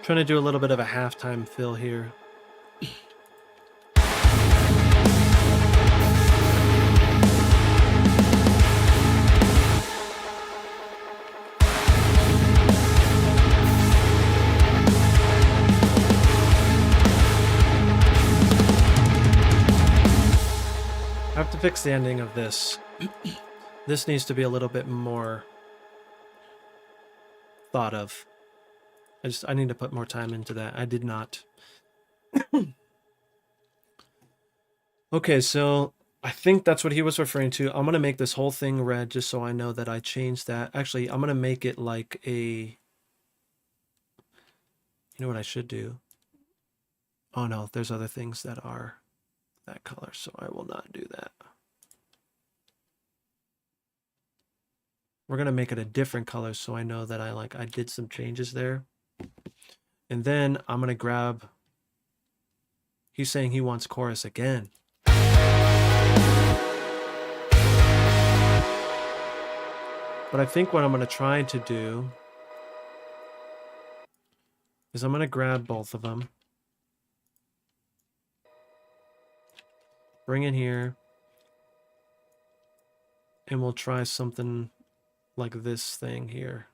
Trying to do a little bit of a halftime fill here. I have to fix the ending of this. This needs to be a little bit more thought of. I need to put more time into that. I did not. Okay, so I think that's what he was referring to. I'm going to make this whole thing red just so I know that I changed that. Actually, I'm going to make it like a... You know what I should do? Oh no, there's other things that are that color, so I will not do that. We're going to make it a different color so I know that I did some changes there. And then I'm going to grab... He's saying he wants chorus again. But I think what I'm going to try to do is I'm going to grab both of them. Bring it here. And we'll try something like this thing here.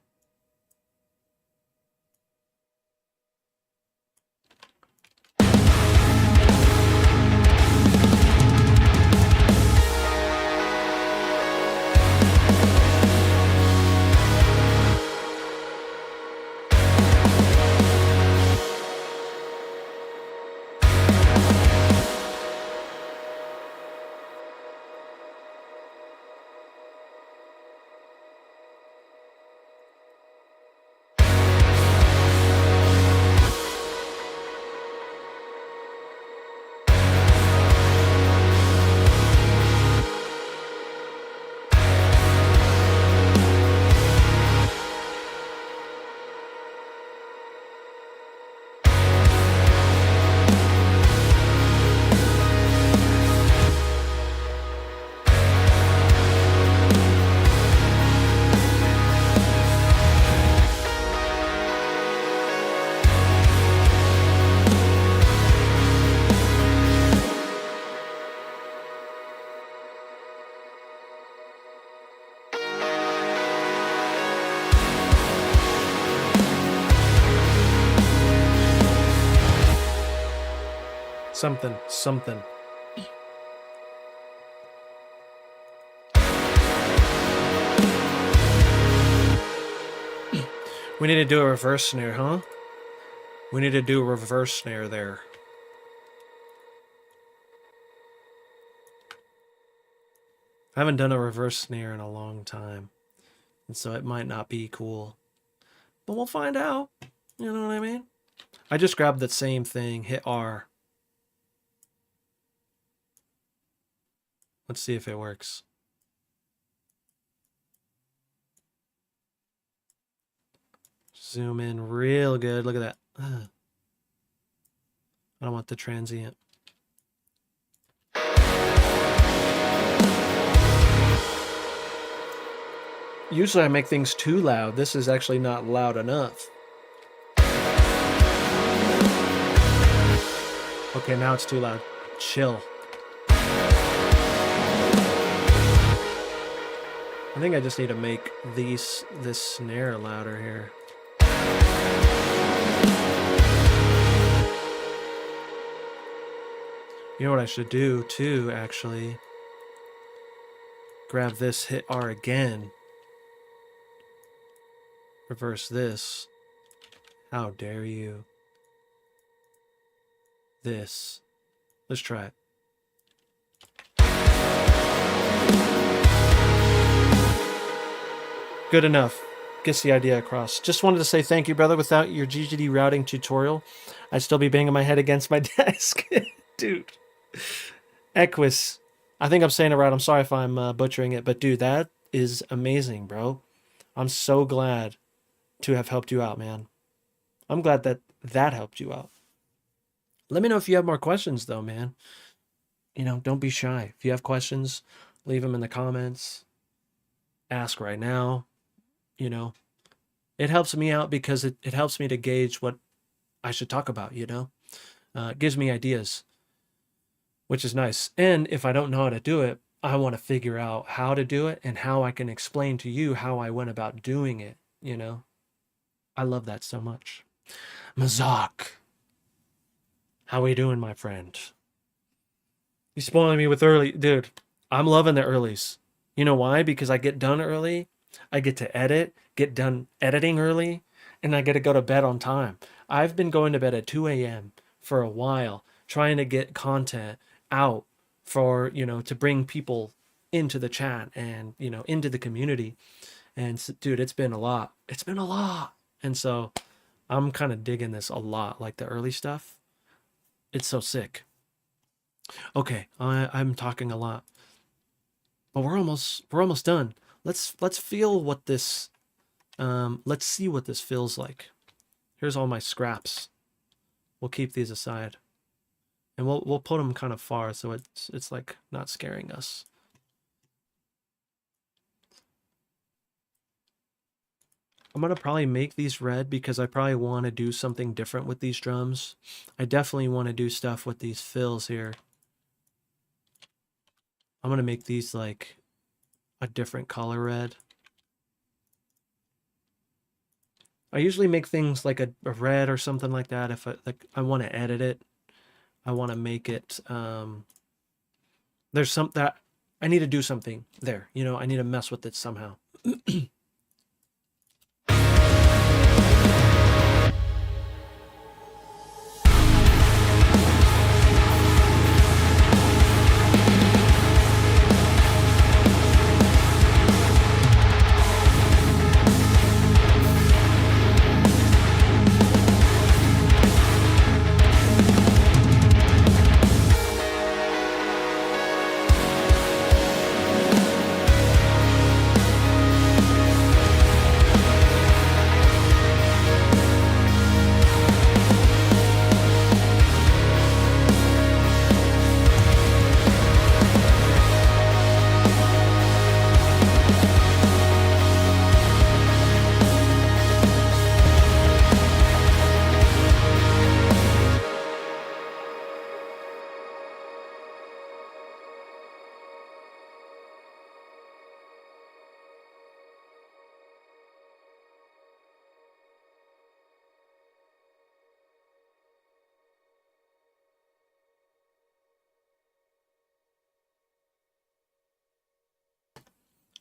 Something. We need to do a reverse snare, huh? We need to do a reverse snare there. I haven't done a reverse snare in a long time. And so it might not be cool. But we'll find out. You know what I mean? I just grabbed that same thing, hit R. Let's see if it works. Zoom in real good. Look at that. I don't want the transient. Usually I make things too loud. This is actually not loud enough. Okay, now it's too loud. Chill. I think I just need to make this snare louder here. You know what I should do too, actually? Grab this, hit R again. Reverse this. How dare you? This. Let's try it. Good enough. Gets the idea across. Just wanted to say thank you, brother. Without your GGD routing tutorial, I'd still be banging my head against my desk. Dude. Equus. I think I'm saying it right. I'm sorry if I'm butchering it. But dude, that is amazing, bro. I'm so glad to have helped you out, man. I'm glad that helped you out. Let me know if you have more questions, though, man. You know, don't be shy. If you have questions, leave them in the comments. Ask right now. You know, it helps me out because it helps me to gauge what I should talk about, it gives me ideas, which is nice. And if I don't know how to do it, I want to figure out how to do it and how I can explain to you how I went about doing it, I love that so much. Mazak, how we doing, my friend? You spoiling me with early, dude. I'm loving the earlies. You know why? Because I get done early. I get to edit, get done editing early, and I get to go to bed on time. I've been going to bed at 2 a.m. for a while, trying to get content out for, to bring people into the chat and, into the community. And dude, it's been a lot. It's been a lot. And so I'm kind of digging this a lot, like the early stuff. It's so sick. Okay, I'm talking a lot, but we're almost done. Let's feel what this let's see what this feels like. Here's all my scraps. We'll keep these aside, and we'll put them kind of far so it's like not scaring us. I'm gonna probably make these red because I probably want to do something different with these drums. I definitely want to do stuff with these fills here. I'm gonna make these like a different color red. I usually make things like a red or something like that if I want to edit it. I want to make it there's some that I need to do something there, I need to mess with it somehow.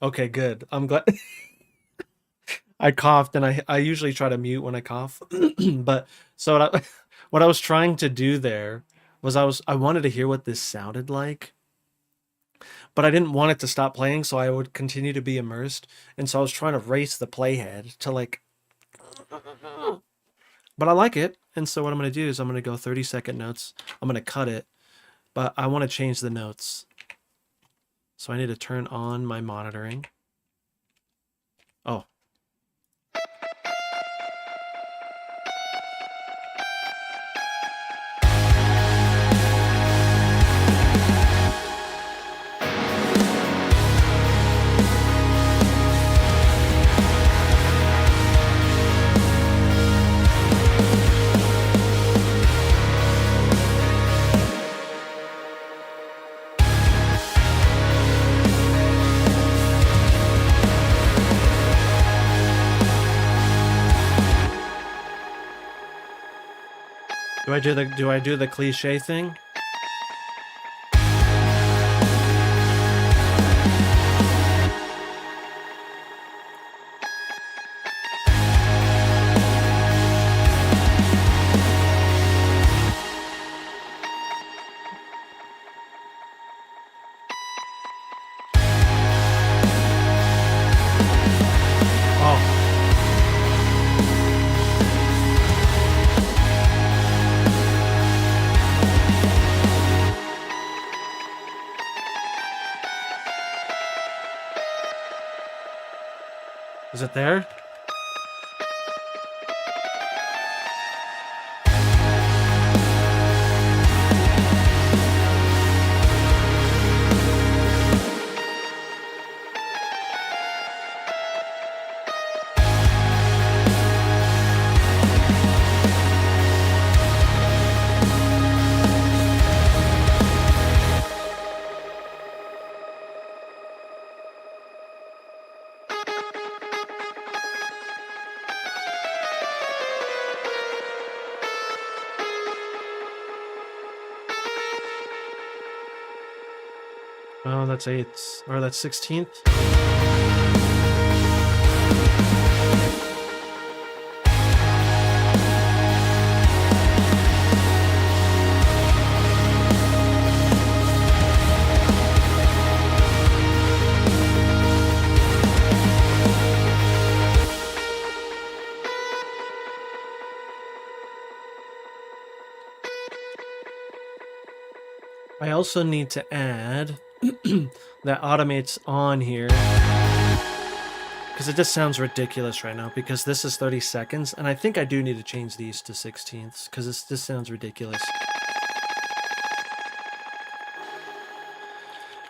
Okay, good. I'm glad. I coughed, and I usually try to mute when I cough. But so what I was trying to do there was I wanted to hear what this sounded like, but I didn't want it to stop playing, so I would continue to be immersed. And so I was trying to race the playhead to like, but I like it. And so what I'm going to do is I'm going to go 30-second notes. I'm going to cut it, but I want to change the notes. So I need to turn on my monitoring. Oh. Do I do the cliche thing? Is it there? Oh, that's 8th, or that's 16th. I also need to add that automates on here, because it just sounds ridiculous right now, because this is 30 seconds, and I think I do need to change these to 16ths, because this sounds ridiculous.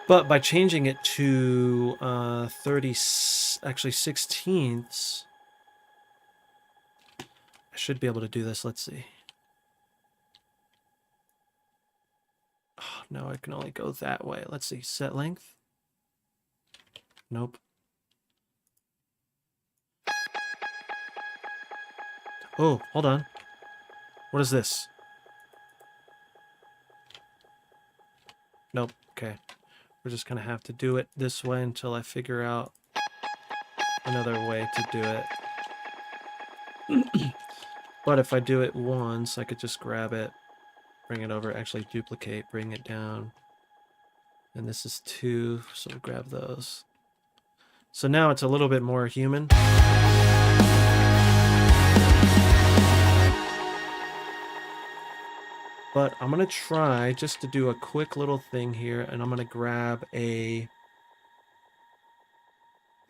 But by changing it to 16ths, I should be able to do this. Let's see. Oh, no, I can only go that way. Let's see. Set length. Nope. Oh, hold on. What is this? Nope. Okay. We're just going to have to do it this way until I figure out another way to do it. But if I do it once, I could just grab it, bring it over, actually duplicate, bring it down. And this is 2, so we'll grab those. So now it's a little bit more human. But I'm going to try just to do a quick little thing here, and I'm going to grab a...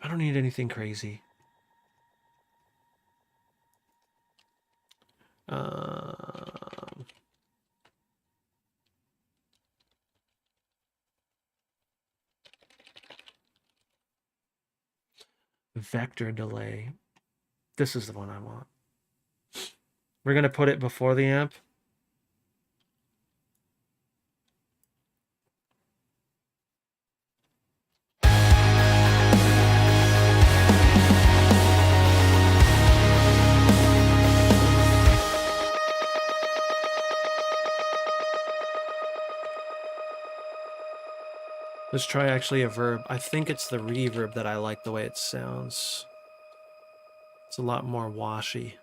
I don't need anything crazy. Vector delay. This is the one I want. We're going to put it before the amp. Let's try actually a verb. I think it's the reverb that I like the way it sounds. It's a lot more washy.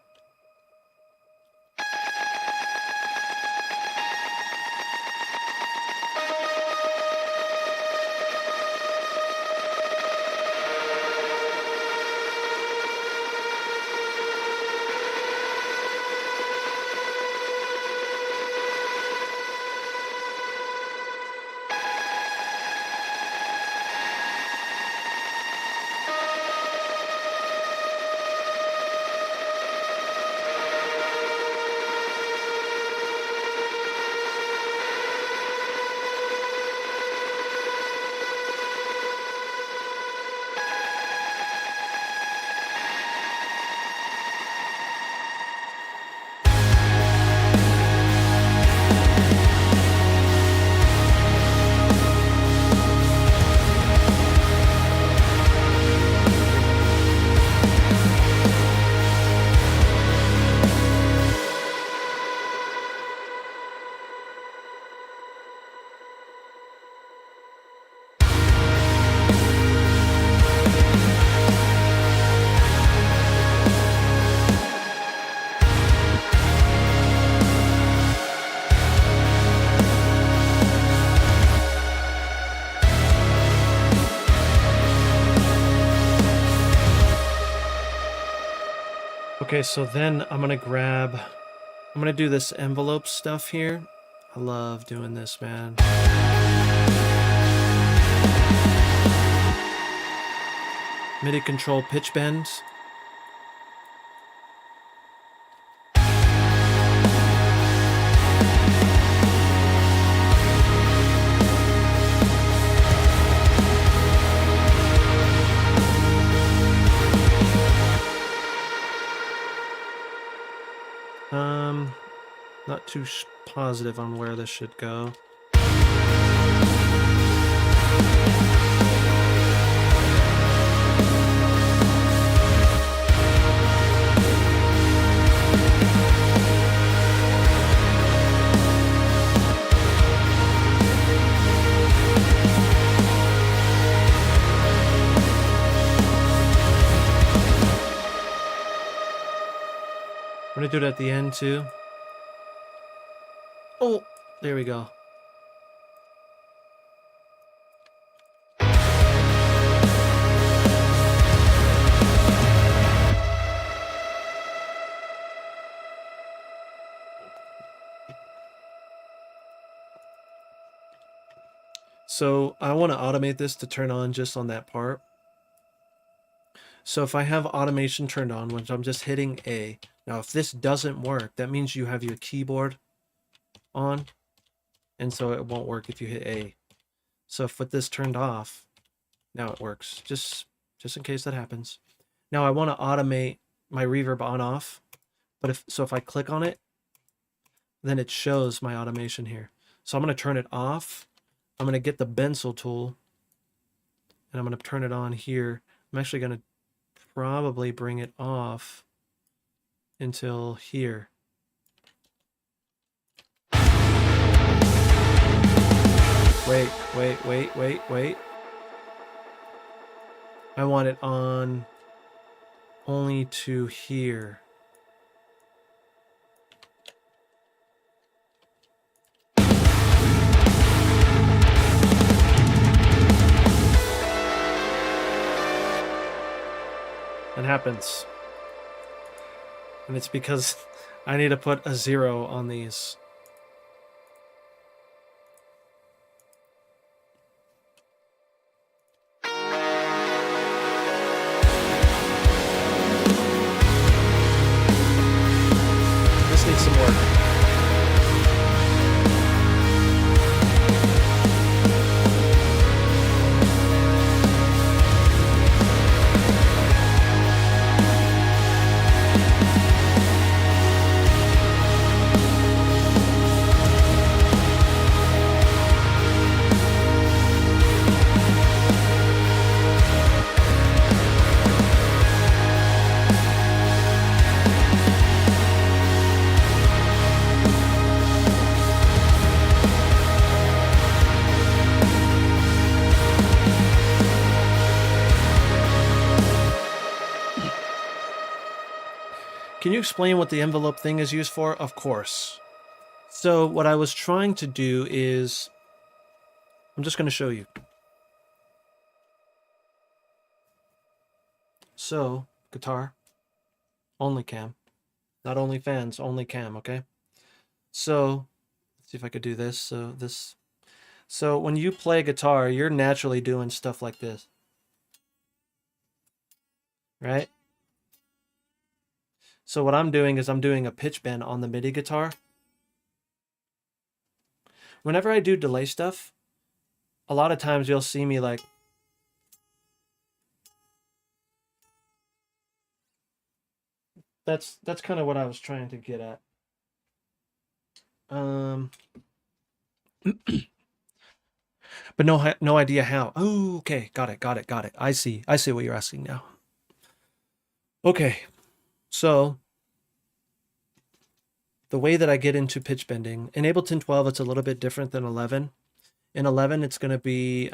Okay, so then I'm going to do this envelope stuff here. I love doing this, man. MIDI control pitch bends. Not too positive on where this should go. me do it at the end too. Oh, there we go. So I want to automate this to turn on just on that part. So if I have automation turned on, which I'm just hitting A. Now, if this doesn't work, that means you have your keyboard on, and so it won't work if you hit A. So if with this turned off, now it works. Just in case that happens. Now I want to automate my reverb on off, but if I click on it, then it shows my automation here. So I'm going to turn it off. I'm going to get the pencil tool, and I'm going to turn it on here. I'm actually going to probably bring it off until here. Wait. I want it on only to here. That happens. And it's because I need to put a 0 on these. This needs some work. Can you explain what the envelope thing is used for? Of course. So what I was trying to do is, I'm just going to show you. So, guitar, only cam, not only fans, only cam, okay? So, let's see if I could do this. So when you play guitar, you're naturally doing stuff like this, right? So what I'm doing is I'm doing a pitch bend on the MIDI guitar. Whenever I do delay stuff, a lot of times you'll see me like, that's kind of what I was trying to get at. But no idea how. Oh, okay, got it. I see what you're asking now. Okay, so the way that I get into pitch bending, in Ableton 12, it's a little bit different than 11. In 11, it's going to be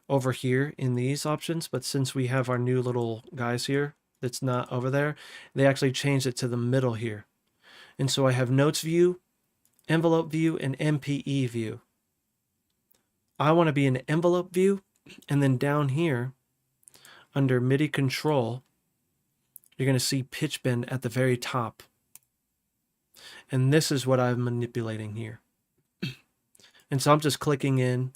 over here in these options, but since we have our new little guys here, that's not over there, they actually changed it to the middle here. And so I have notes view, envelope view, and MPE view. I want to be in envelope view, and then down here, under MIDI control, you're going to see pitch bend at the very top. And this is what I'm manipulating here. And so I'm just clicking in,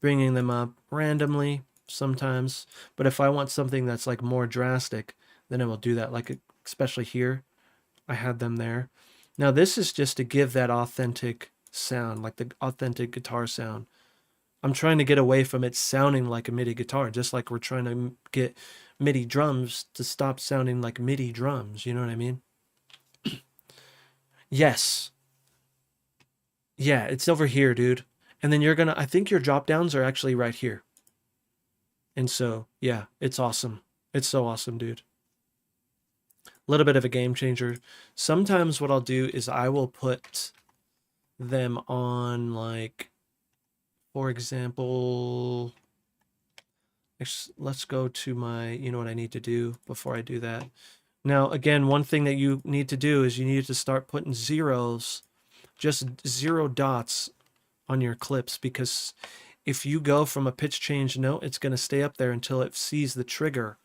bringing them up randomly sometimes. But if I want something that's like more drastic, then it will do that. Like especially here, I had them there. Now this is just to give that authentic sound, like the authentic guitar sound. I'm trying to get away from it sounding like a MIDI guitar, just like we're trying to get MIDI drums to stop sounding like MIDI drums. You know what I mean? Yes. Yeah, it's over here, dude. And then I think your drop downs are actually right here. And so, yeah, it's awesome. It's so awesome, dude. A little bit of a game changer. Sometimes what I'll do is I will put them on, like, for example, let's go to my, you know what I need to do before I do that? Now, again, one thing that you need to do is you need to start putting zeros, just 0 dots on your clips, because if you go from a pitch change note, it's going to stay up there until it sees the trigger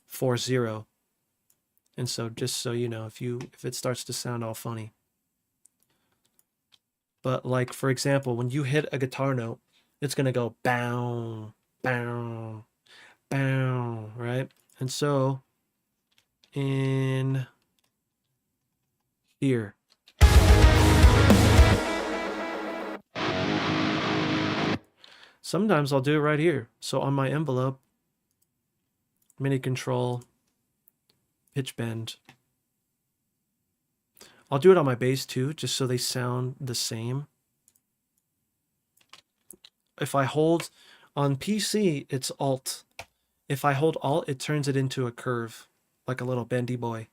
for 0. And so just so you know, if it starts to sound all funny. But like, for example, when you hit a guitar note, it's going to go bow, bow, bow, right? And so in here, sometimes I'll do it right here. So on my envelope, MIDI control, pitch bend. I'll do it on my bass too, just so they sound the same. If I hold on PC, it's Alt. If I hold Alt, it turns it into a curve, like a little bendy boy.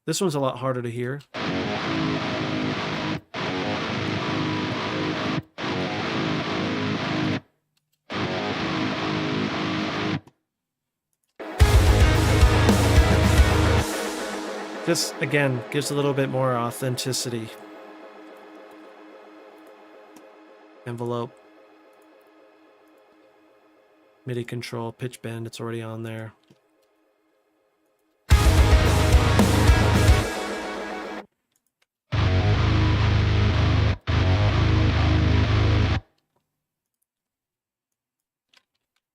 This one's a lot harder to hear. This, again, gives a little bit more authenticity. Envelope. MIDI control, pitch bend, it's already on there.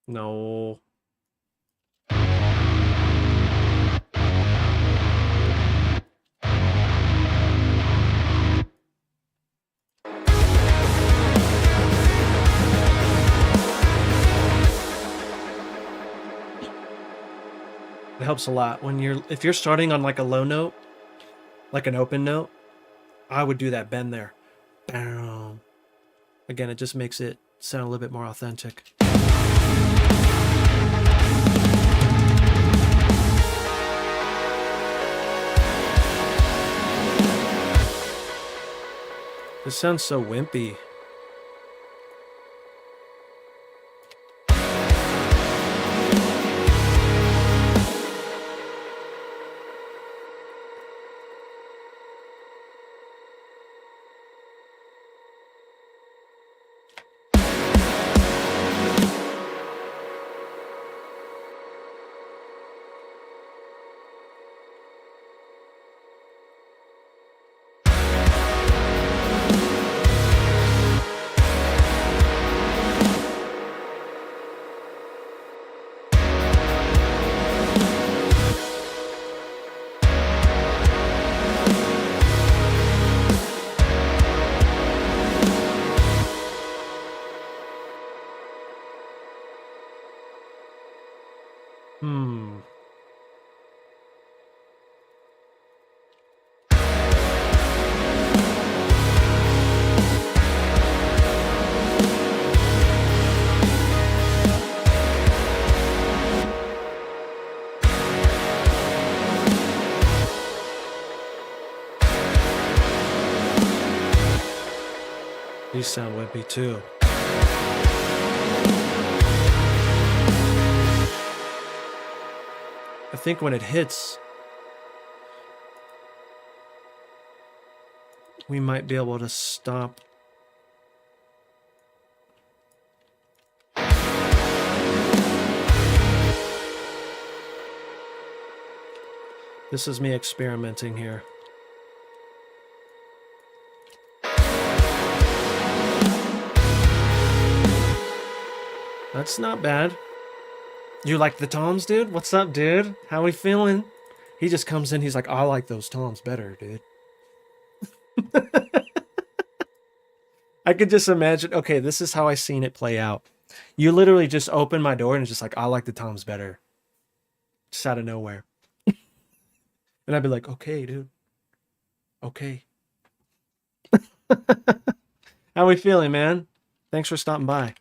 No. It helps a lot when if you're starting on like a low note, like an open note, I would do that bend there. Bam. Again, it just makes it sound a little bit more authentic. This sounds so wimpy. These sound wimpy too. I think when it hits, we might be able to stop. This is me experimenting here. That's not bad. You like the toms, dude? What's up, dude? How we feeling? He just comes in, he's like, I like those toms better, dude. I could just imagine, okay, this is how I seen it play out. You literally just open my door and it's just like, I like the toms better. Just out of nowhere. And I'd be like, okay, dude. Okay. How we feeling, man? Thanks for stopping by.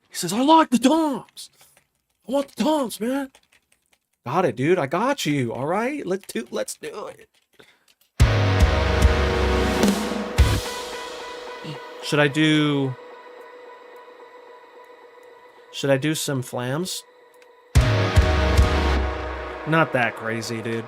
He says, I like the toms. I want the toms, man. Got it, dude. I got you. All right, let's do it. Should I do Should I do some flams? Not that crazy, dude.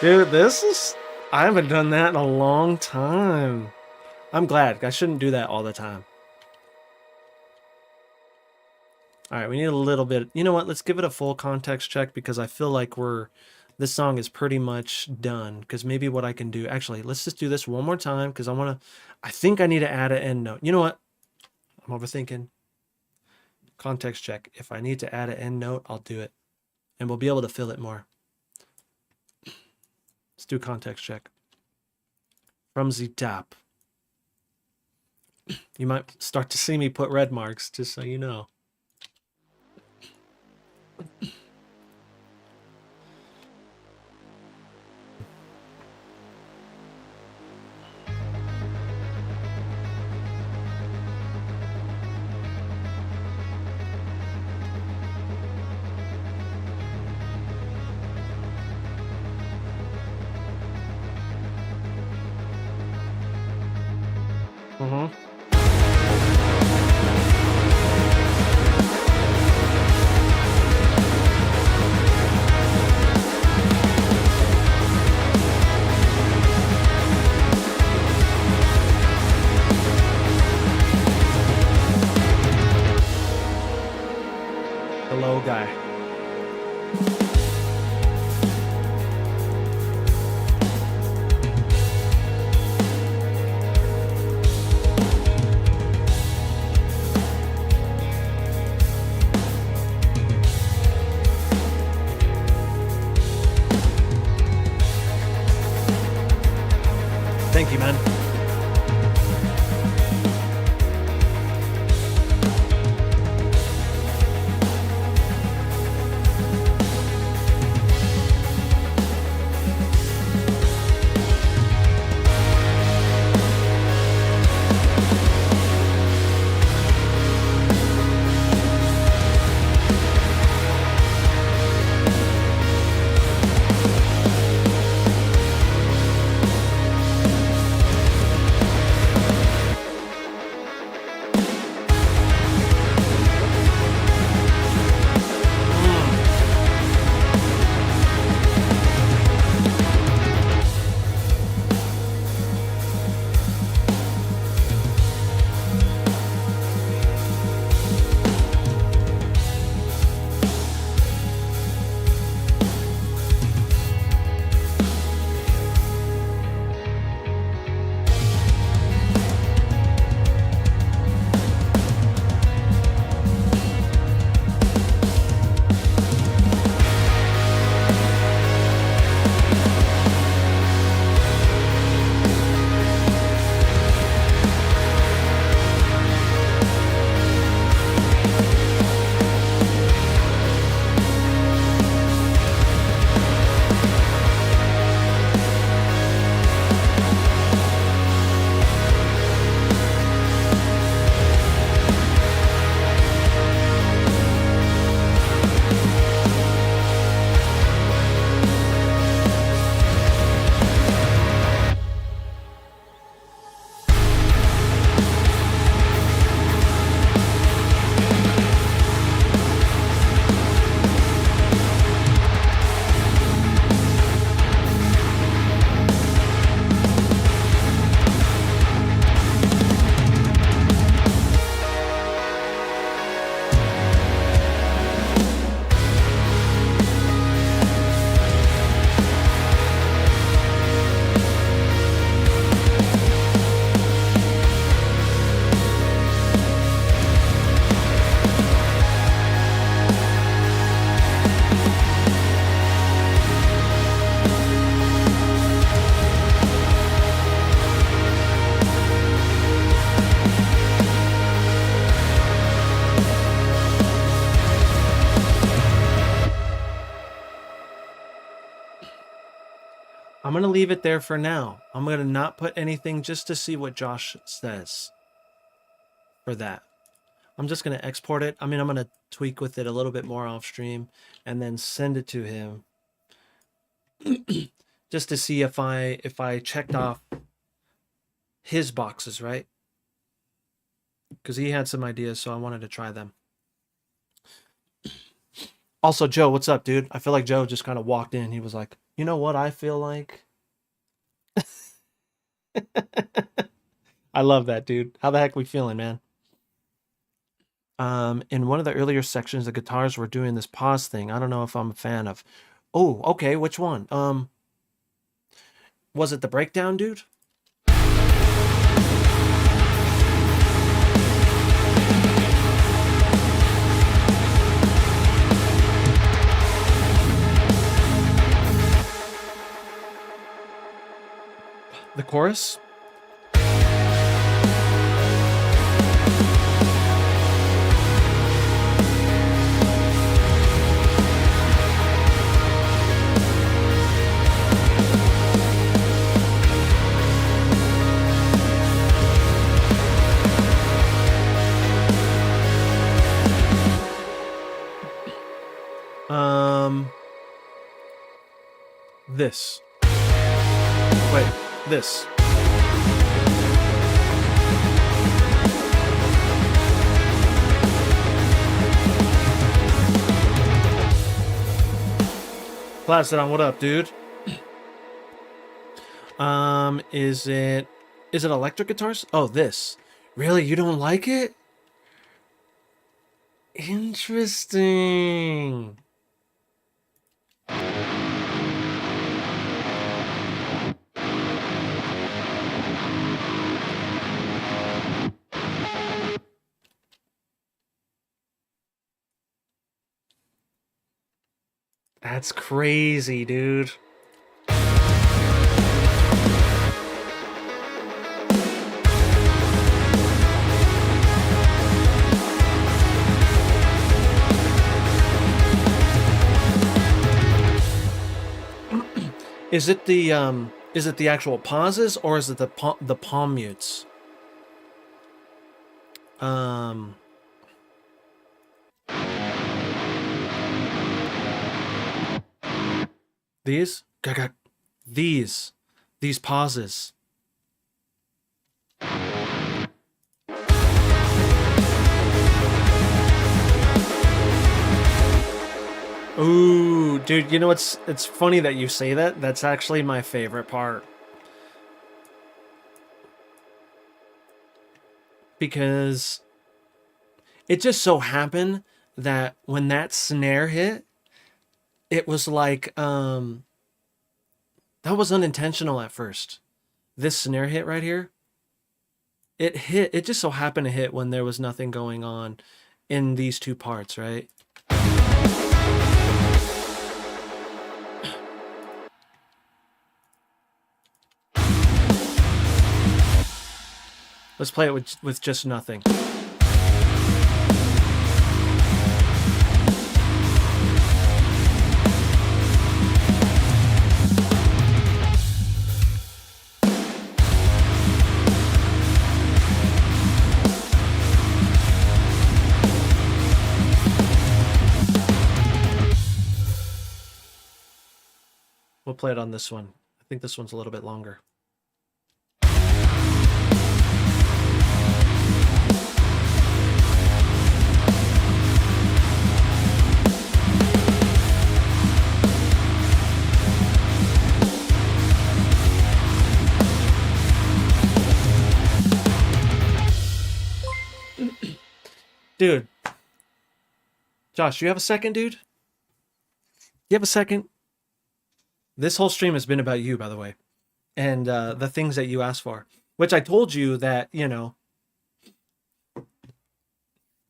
Dude, this is... I haven't done that in a long time. I'm glad. I shouldn't do that all the time. All right, we need a little bit. You know what? Let's give it a full context check because I feel like this song is pretty much done. Because maybe what I can do... Actually, let's just do this one more time because I think I need to add an end note. You know what? I'm overthinking. Context check. If I need to add an end note, I'll do it. And we'll be able to fill it more. Let's do context check. From the top. You might start to see me put red marks, just so you know. Mm-hmm. The low guy. Thank you, man. I'm going to leave it there for now. I'm going to not put anything just to see what Josh says. for that. I'm just going to export it. I mean, I'm going to tweak with it a little bit more off stream and then send it to him just to see if I checked off his boxes, right? Because he had some ideas, so I wanted to try them. Also, Joe, what's up, dude? I feel like Joe just kind of walked in. He was like, you know what I feel like? I love that, dude. How the heck we feeling, man? In one of the earlier sections, the guitars were doing this pause thing. I don't know if I'm a fan of. Oh, okay. Which one? Was it the breakdown, dude? The chorus? This. Wait, this. Plastidon, what up, dude? Is it electric guitars? Oh, this. Really? You don't like it? Interesting. That's crazy, dude. Is it the actual pauses or is it the palm mutes? These? These pauses. Ooh, dude, you know what's it's funny that you say that. That's actually my favorite part. Because it just so happened that when that snare hit, it was like that was unintentional at first. This snare hit right here, it just so happened to hit when there was nothing going on in these two parts, right? Let's play it with just nothing. We'll play it on this one. I think this one's a little bit longer. Dude. Josh, you have a second, dude? You have a second? This whole stream has been about you, by the way. And the things that you asked for. Which I told you that, you know.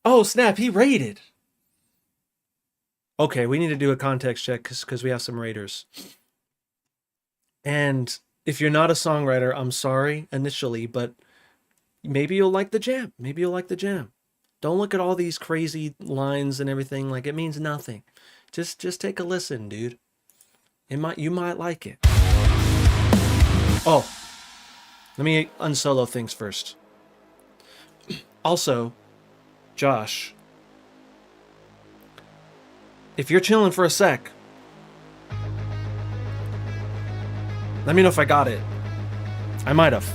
Oh, snap, he raided. Okay, we need to do a context check because we have some raiders. And if you're not a songwriter, I'm sorry initially, but maybe you'll like the jam. Maybe you'll like the jam. Don't look at all these crazy lines and everything like it means nothing. Just take a listen, dude. You might like it. Oh, let me unsolo things first. Also, Josh, if you're chilling for a sec, let me know if I got it. I might have.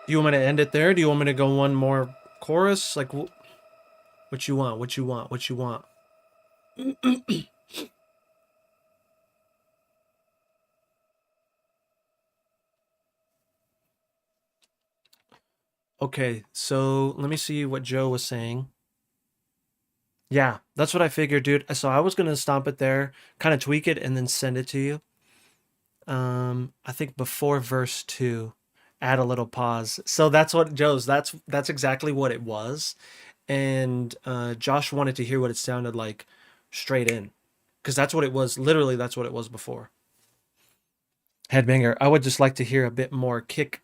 Do you want me to end it there? Do you want me to go one more chorus? Like, what you want? What you want? What you want? Okay, so let me see what Joe was saying. Yeah, that's what I figured, dude. So I was gonna stop it there, kind of tweak it, and then send it to you. I think before verse 2, add a little pause. So that's what Joe's. That's exactly what it was, and Josh wanted to hear what it sounded like straight in, because that's what it was. Literally, that's what it was before. Headbanger. I would just like to hear a bit more kick,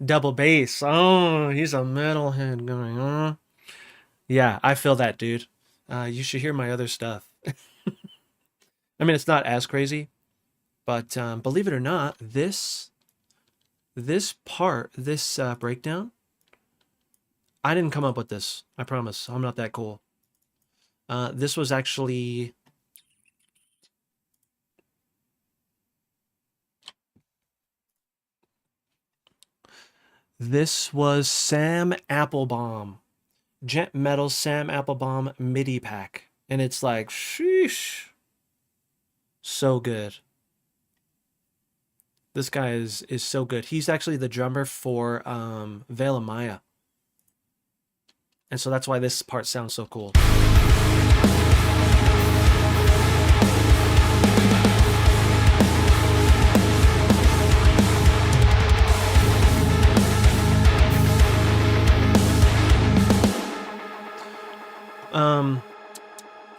double bass. Oh, he's a metalhead going on. Yeah, I feel that, dude. You should hear my other stuff. I mean, it's not as crazy, but believe it or not, this part, this breakdown, I didn't come up with this. I promise. I'm not that cool. This was actually This was Sam Applebaum. Gent Metal Sam Applebaum MIDI pack. And it's like, sheesh. So good. This guy is so good. He's actually the drummer for Veil of Maya. And so that's why this part sounds so cool.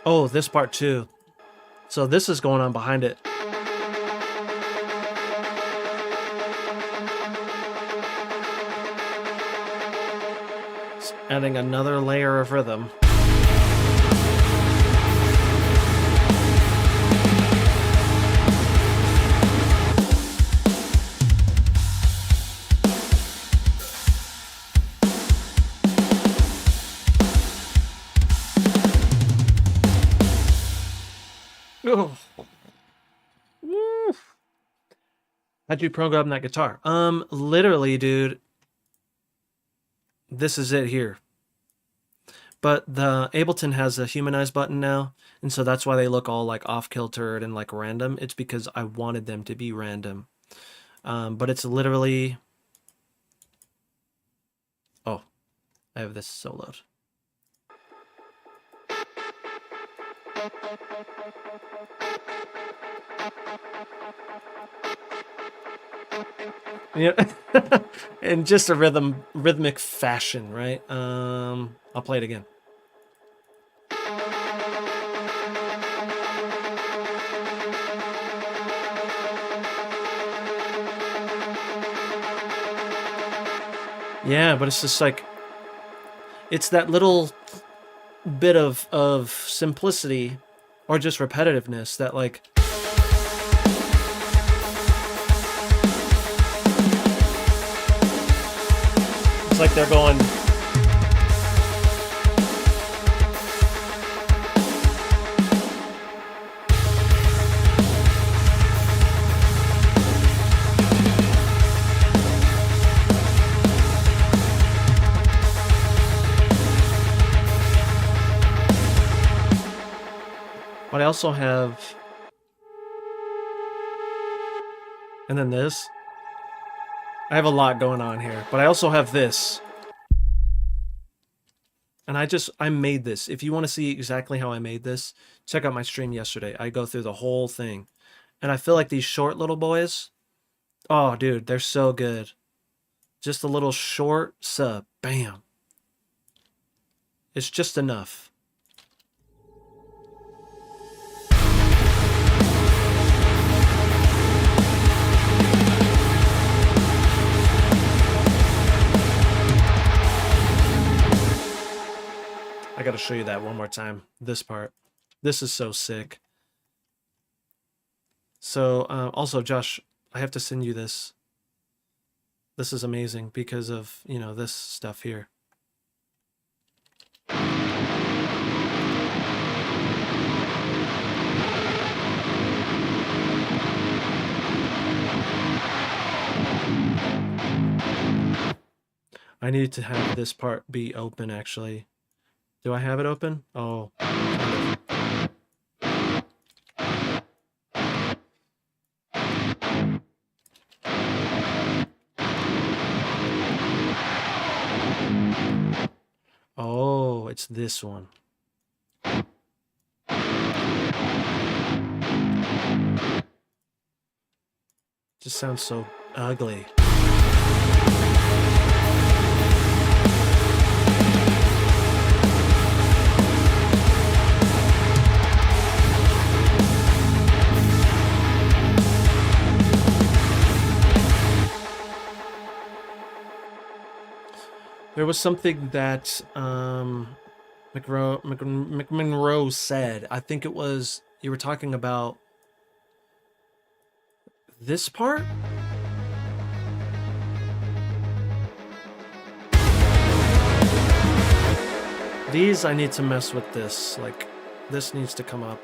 Oh, this part too. So this is going on behind it. It's adding another layer of rhythm. Oh. Woo. How'd you program that guitar? Literally, dude. This is it here. But the Ableton has a humanize button now, and so that's why they look all like off-kiltered and like random. It's because I wanted them to be random. But it's literally... Oh, I have this soloed. Yeah, in just a rhythmic fashion, right? I'll play it again. Yeah, but it's just like, it's that little bit of simplicity or just repetitiveness that like, it's like they're going, but I also have, and then this. I have a lot going on here, but I also have this. And I made this. If you want to see exactly how I made this, check out my stream yesterday. I go through the whole thing. And I feel like these short little boys, oh, dude, they're so good. Just a little short sub. Bam. It's just enough. I gotta show you that one more time. This part. This is so sick. So, also, Josh, I have to send you this. This is amazing because of, you know, this stuff here. I need to have this part be open, actually. Do I have it open? Oh. Oh, it's this one. Just sounds so ugly. There was something that McMonroe said. I think it was, you were talking about this part? These, I need to mess with this. Like, this needs to come up.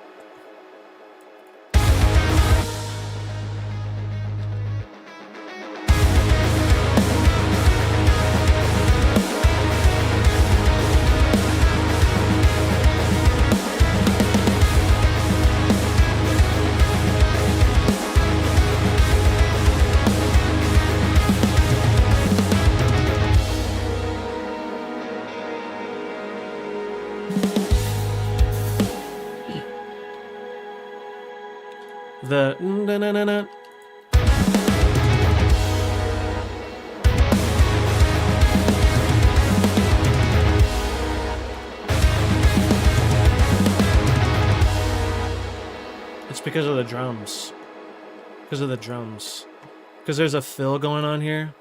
The na-na-na-na. It's because of the drums. Because of the drums. Because there's a fill going on here.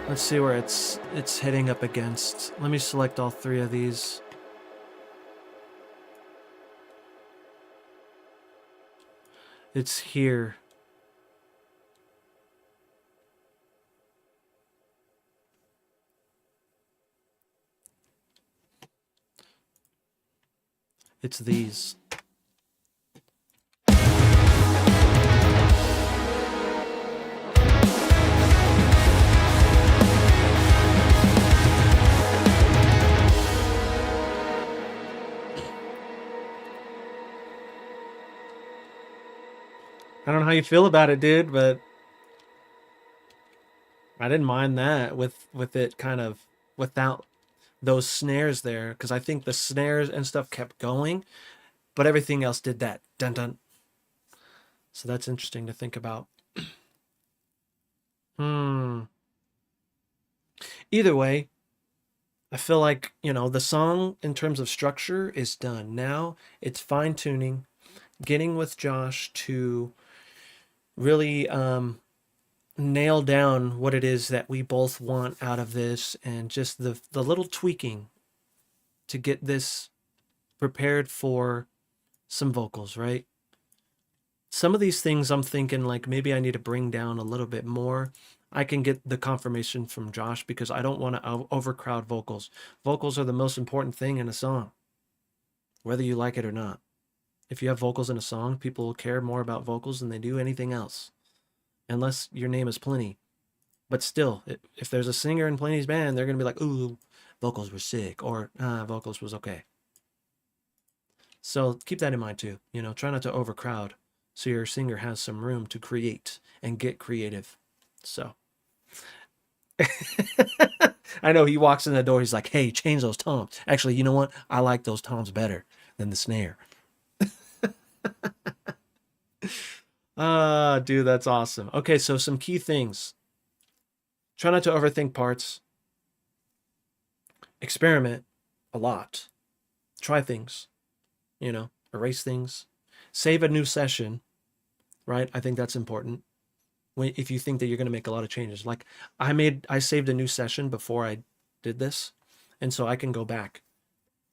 Let's see where it's hitting up against. Let me select all three of these. It's here. It's these. I don't know how you feel about it, dude, but I didn't mind that with it kind of without those snares there, because I think the snares and stuff kept going, but everything else did that dun dun. So that's interesting to think about. Either way, I feel like, the song in terms of structure is done. Now it's fine tuning, getting with Josh to really nail down what it is that we both want out of this, and just the little tweaking to get this prepared for some vocals, right? Some of these things I'm thinking like maybe I need to bring down a little bit more. I can get the confirmation from Josh because I don't want to overcrowd vocals. Vocals are the most important thing in a song, whether you like it or not. If you have vocals in a song, people will care more about vocals than they do anything else, unless your name is Pliny. But still, if there's a singer in Pliny's band, they're going to be like, ooh, vocals were sick, or vocals was okay. So keep that in mind too. Try not to overcrowd so your singer has some room to create and get creative. So I know he walks in the door, he's like, hey, change those toms. Actually, you know what? I like those toms better than the snare. Dude, that's awesome. Okay, so some key things. Try not to overthink parts. Experiment a lot. Try things. Erase things. Save a new session, right? I think that's important. If you think that you're going to make a lot of changes. Like I saved a new session before I did this, and so I can go back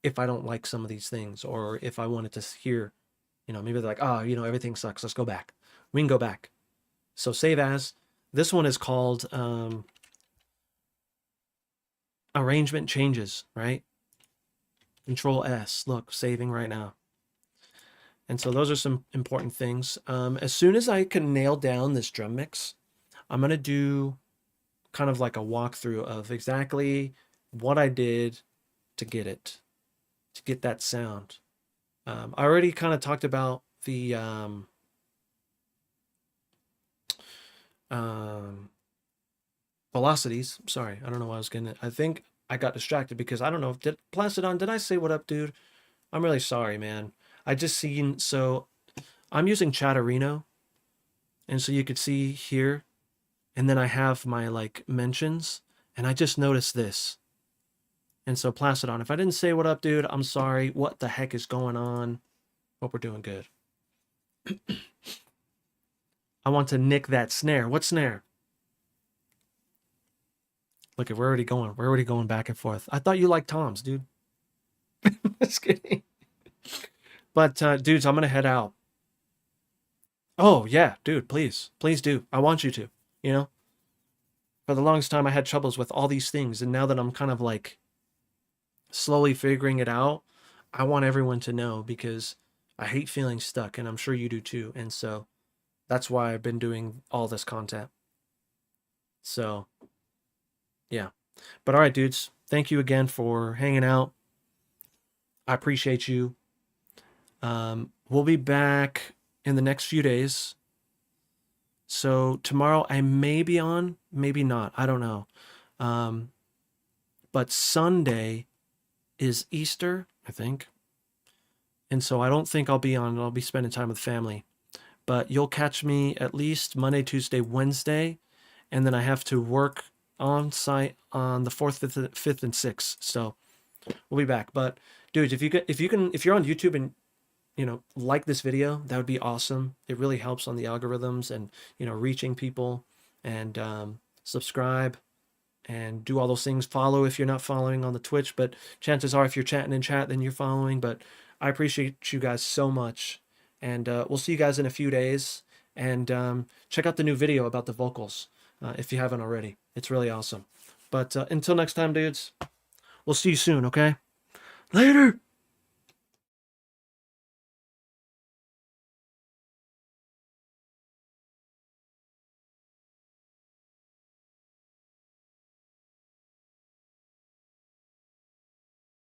if I don't like some of these things, or if I wanted to hear, maybe they're like, oh, everything sucks, let's go back. We can go back. So save as. This one is called arrangement changes, right? Control S. Look, saving right now. And so those are some important things. As soon as I can nail down this drum mix, I'm going to do kind of like a walkthrough of exactly what I did to get that sound. I already kind of talked about the velocities. Sorry, I don't know why I was getting it. I think I got distracted because I don't know. Did I say what up, dude? I'm really sorry, man. I just seen, so I'm using Chatterino, and so you could see here, and then I have my like mentions, and I just noticed this. And so Placidon, if I didn't say what up, dude, I'm sorry. What the heck is going on? Hope we're doing good. I want to nick that snare. What snare? Look, we're already going. We're already going back and forth. I thought you liked toms, dude. Just kidding. But dudes, I'm gonna head out. Oh yeah, dude, please do. I want you to. For the longest time I had troubles with all these things, and now that I'm kind of like slowly figuring it out, I want everyone to know, because I hate feeling stuck, and I'm sure you do too. And so that's why I've been doing all this content. So yeah. But all right, dudes, thank you again for hanging out. I appreciate you. We'll be back in the next few days. So tomorrow I may be on, maybe not. I don't know. But Sunday is Easter, I think. And so I don't think I'll be on. I'll be spending time with family. But you'll catch me at least Monday, Tuesday, Wednesday, and then I have to work on site on the 4th, 5th, and 6th. So we'll be back. But dudes, if you're on YouTube and like this video, that would be awesome. It really helps on the algorithms and reaching people. And subscribe and do all those things. Follow if you're not following on the Twitch, but chances are if you're chatting in chat, then you're following. But I appreciate you guys so much, and we'll see you guys in a few days. And check out the new video about the vocals if you haven't already. It's really awesome. But until next time, dudes, we'll see you soon. Okay, later.